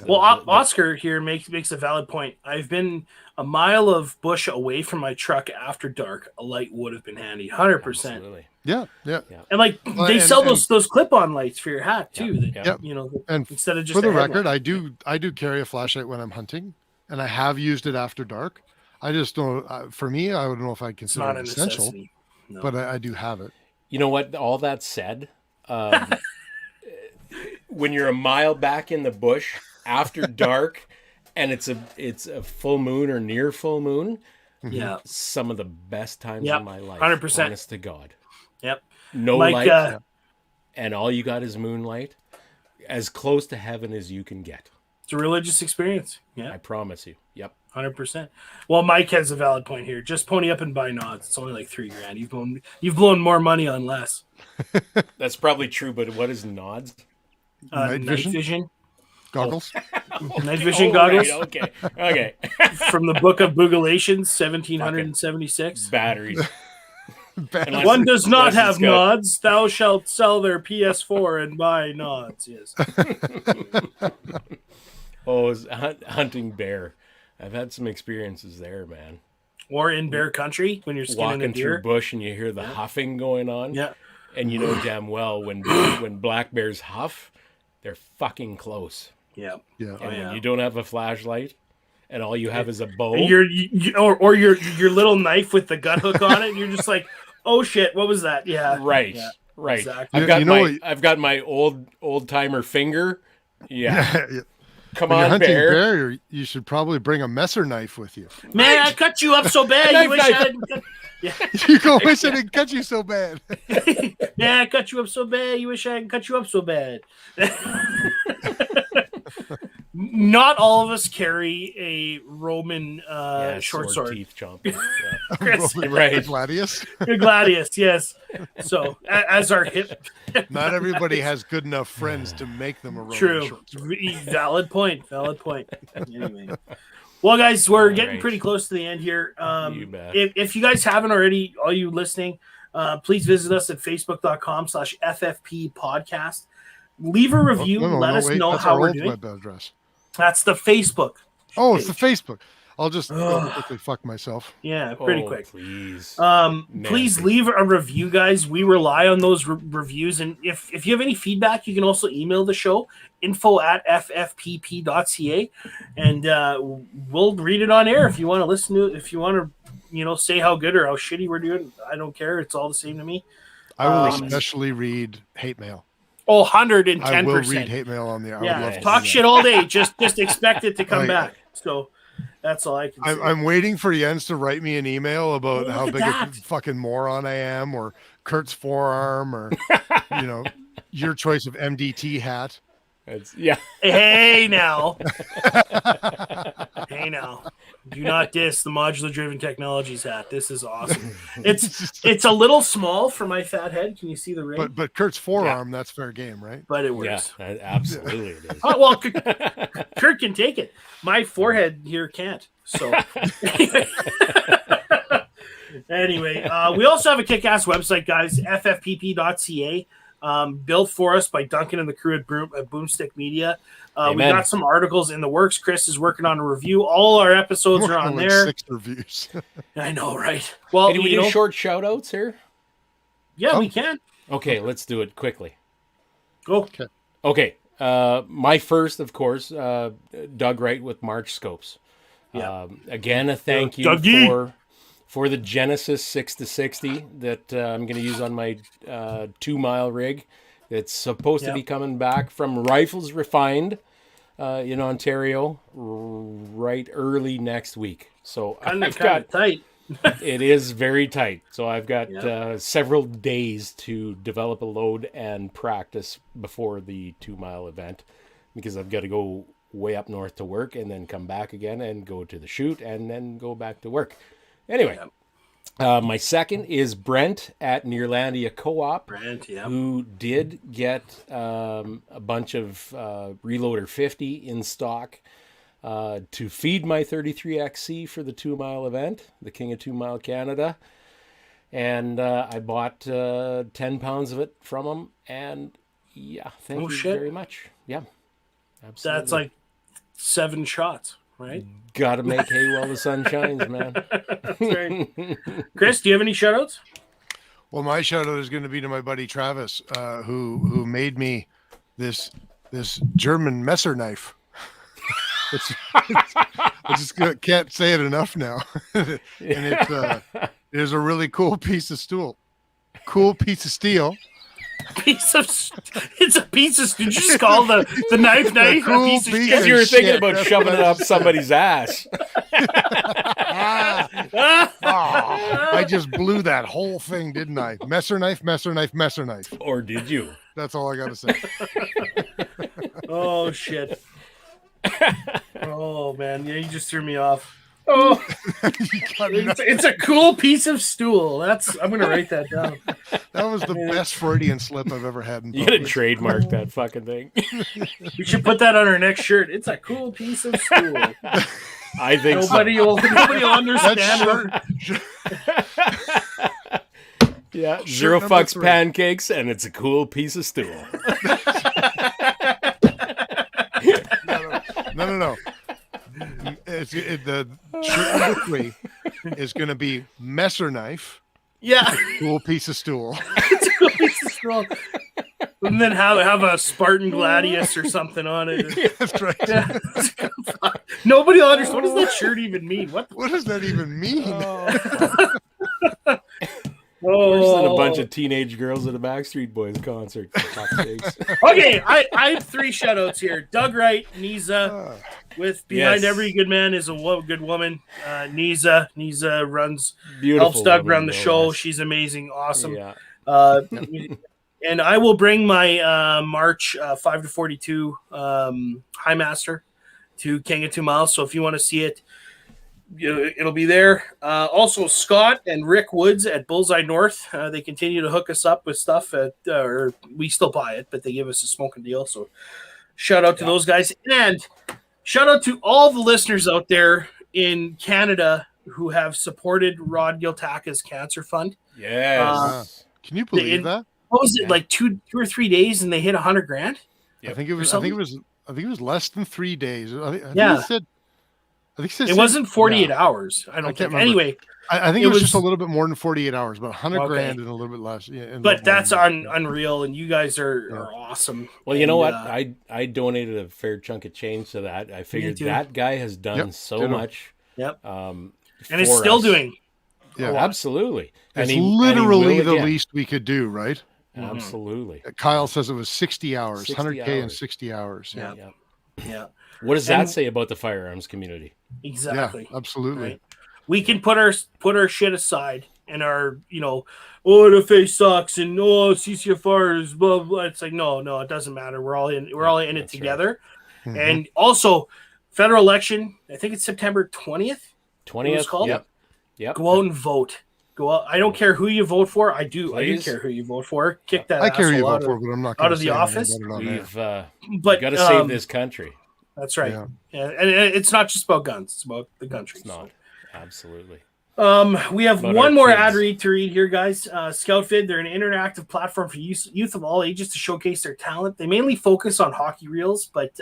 Well, Oscar here makes a valid point. I've been a mile of bush away from my truck after dark. A light would have been handy, 100%. Absolutely. Yeah. And like Well, they and- sell and- those clip-on lights for your hat too. Yeah. That, Yeah. you know, And instead of just for the a headlamp. record, I do carry a flashlight when I'm hunting, and I have used it after dark. I just don't. For me, I don't know if I'd it's consider not it a essential, necessity. No. but I do have it. You know what? All that said, when you're a mile back in the bush after dark, and it's a full moon or near full moon, yeah. some of the best times Yep, in my life. 100%. Honest to God. Yep. No Mike, light, and all you got is moonlight, as close to heaven as you can get. It's a religious experience. Yeah. I promise you. Yep. 100%. Well, Mike has a valid point here. Just pony up and buy nods. It's only like $3,000. You've blown more money on less. That's probably true, but what is nods? Night vision? Goggles. Night vision Oh, goggles right, okay. from the book of Boogalations, 1776. Batteries. Unless- One does not unless have it's got- nods. Thou shalt sell their PS4 and buy nods. Yes. Oh, it's hunting bear. I've had some experiences there, man. Or in bear country when you're skinning a Walking through deer. bush and you hear the huffing going on. Yeah. And you know damn well when black bears huff, they're fucking close. Yeah. Yeah. And yeah. when you don't have a flashlight and all you have is a bow. Or your little knife with the gut hook on it. And you're just like, oh shit, what was that? Yeah. Right. Yeah, Right. exactly. I've got my old timer finger. Yeah. Yeah. Come When you're on, hunting bear. bear, you should probably bring a messer knife with you. Man, I cut you up so bad. Knife, You wish I knife. hadn't cut- Yeah. You go, wish I didn't cut you so bad. Man, I cut you up so bad. You wish I hadn't cut you up so bad. Not all of us carry a Roman short sword. Teeth chomping. Yeah. Chris, Right. Gladius. Gladius, yes. So as our hip, Not everybody has good enough friends to make them a Roman true, short sword. valid point. Anyway, well, guys, we're getting right. pretty close to the end here. You bet. If you guys haven't already, all you listening, please visit us at facebook.com/FFP podcast. Leave a review. Let us know that's how our we're old doing. web address. That's the Facebook. Oh, it's the Facebook. I'll just quickly fuck myself. Yeah, pretty Oh, quick. Please. Please Man. leave a review, guys. We rely on those reviews. And if you have any feedback, you can also email the show, info@ffpp.ca. And we'll read it on air if you want to listen to it. If you want to, say how good or how shitty we're doing. I don't care. It's all the same to me. I will especially read hate mail. Oh, 110%. I will read hate mail on the air. I would Yeah, love to talk do shit all day. Just expect it to come Like- back. So that's all I can say. that. I'm waiting for Jens to write me an email about Oh, how look big at a that. fucking moron I am, or Kurt's forearm, or your choice of MDT hat. Yeah. Hey now. Hey now. Do not diss the modular driven technologies hat. This is awesome. It's a little small for my fat head. Can you see the ring? But Kurt's forearm, that's fair game, right? But it Yeah. works. Absolutely it is. Oh, well, Kurt can take it. My forehead here can't. So anyway, we also have a kick-ass website, guys, ffpp.ca. Built for us by Duncan and the crew at Boomstick Media. We Amen. got some articles in the works. Chris is working on a review. All our episodes are on Like there. 6 reviews. I know, right? Well, Hey, do we do short shout outs here? yeah, we can. Okay, let's do it quickly. Go. Okay. My first, of course, Doug Wright with March Scopes. Yeah. Again, a thank you Dougie. for the Genesis 6-60 that I'm going to use on my 2-mile rig. It's supposed to be coming back from Rifles Refined in Ontario right early next week. So Kind I've of got tight. It is very tight. So I've got Yep. several days to develop a load and practice before the 2-mile event, because I've got to go way up north to work and then come back again and go to the shoot and then go back to work. Anyway, my second is Brent at Nearlandia Co-op, Brent, yeah. who did get a bunch of Reloader 50 in stock to feed my 33XC for the 2-mile event, the King of 2-Mile Canada. And I bought 10 pounds of it from him. And yeah, thank you very much. Yeah, absolutely. That's like 7 shots, right? Gotta make hay while the sun shines, man. That's right. Kris, do you have any shout-outs? Well, my shout out is going to be to my buddy Travis, who made me this German Messer knife. I just can't say it enough now. And it is a really cool piece of steel. It's a piece of. Did you just call the knife a cool piece of piece shit? of You were thinking shit, about that's shoving what it I up just somebody's ass. I just blew that whole thing, didn't I? Messer knife. Or did you? That's all I got to say. Oh shit. Oh man, yeah, you just threw me off. Oh, it's a cool piece of stool. I'm gonna write that down. That was the best Freudian slip I've ever had in You gotta public. trademark that fucking thing. We should put that on our next shirt. It's a cool piece of stool. I think Nobody will understand. Yeah, zero number fucks 3. pancakes, and it's a cool piece of stool. No. The shirt number 3 is going to be Messer knife, Yeah, cool piece of stool. it's a cool piece of stool. And then have a Spartan Gladius or something on it. That's right. Yeah. Nobody will understand. What does that shirt even mean? What What does that even mean? Worse than a bunch of teenage girls at a Backstreet Boys concert. For fuck's sakes. Okay, I have 3 shout-outs here. Doug Wright, Niza, with Behind Yes. Every Good Man is a good woman. Niza runs, Beautiful. helps Doug woman, run the no show. less. She's amazing, awesome. Yeah. And I will bring my March 5 to 42 High Master to King of 2 Miles. So if you want to see it, it'll be there. Also, Scott and Rick Woods at Bullseye North. They continue to hook us up with stuff, or we still buy it, but they give us a smoking deal. So shout out to those guys. And shout out to all the listeners out there in Canada who have supported Rod Giltaka's Cancer Fund. Yes. Can you believe that? What was it, like 2 or 3 days, and they hit $100,000? I think it was less than 3 days. I think it said It wasn't 48 hours. I don't can't think. remember. Anyway, I think it was just a little bit more than 48 hours, but $100,000 and a little bit less. Yeah, but that's unreal, and you guys are awesome. Well, you know what? I donated a fair chunk of change to that. I figured too. that guy has done so much. Yep. And And it's still doing. Yeah. Absolutely. It's and he literally will the again. least we could do, right? Absolutely. Kyle says it was 60 hours, 60 $100K in hours. 60 hours. Yeah. Yeah. What does that say about the firearms community? Exactly. Yeah, absolutely. Right. We can put our shit aside and our, the face sucks and CCFR is blah blah. It's like no, it doesn't matter. We're all in it together. Right. And also, federal election. I think it's September 20th. 20th. Yep. Go out and vote. Go out. I don't care who you vote for. I do Please. care who you vote for. Kick that. I care who you asshole vote for, but I'm not out gonna of the say anything office. about it on air. We've got to save this country. That's right. Yeah. Yeah. And it's not just about guns. It's about the country. It's not. Absolutely. We have About one our more kids. ad read to read here, guys. ScoutFit, they're an interactive platform for youth of all ages to showcase their talent. They mainly focus on hockey reels, but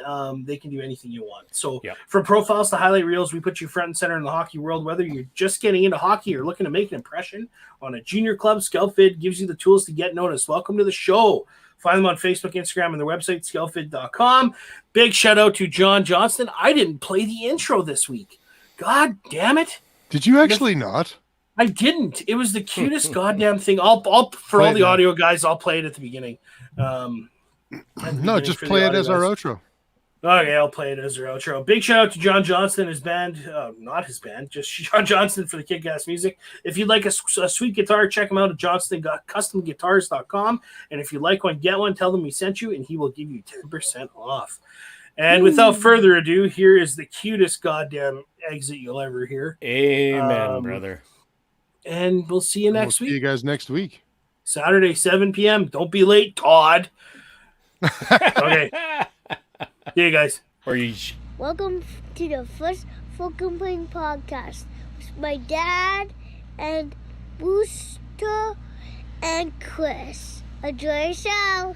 they can do anything you want. So from profiles to highlight reels, we put you front and center in the hockey world. Whether you're just getting into hockey or looking to make an impression on a junior club, ScoutFit gives you the tools to get noticed. Welcome to the show. Find them on Facebook, Instagram, and their website, scoutfit.com. Big shout out to John Johnston. I didn't play the intro this week. God damn it. Did you actually not? I didn't. It was the cutest goddamn thing. I'll for all the audio guys, I'll play it at the beginning. No, just play it as our outro. Okay, I'll play it as our outro. Big shout out to John Johnston, his band, not his band, just John Johnston for the kick-ass music. If you'd like a sweet guitar, check him out at johnston.customguitars.com. And if you like one, get one, tell them we sent you, and he will give you 10% off. And without further ado, here is the cutest goddamn exit you'll ever hear. Amen, brother. And we'll see you next week. See you guys next week. Saturday, 7 p.m. Don't be late, Todd. Okay. See you guys. Welcome to the first Full Complaint podcast with my dad and Booster and Kris. Enjoy your show.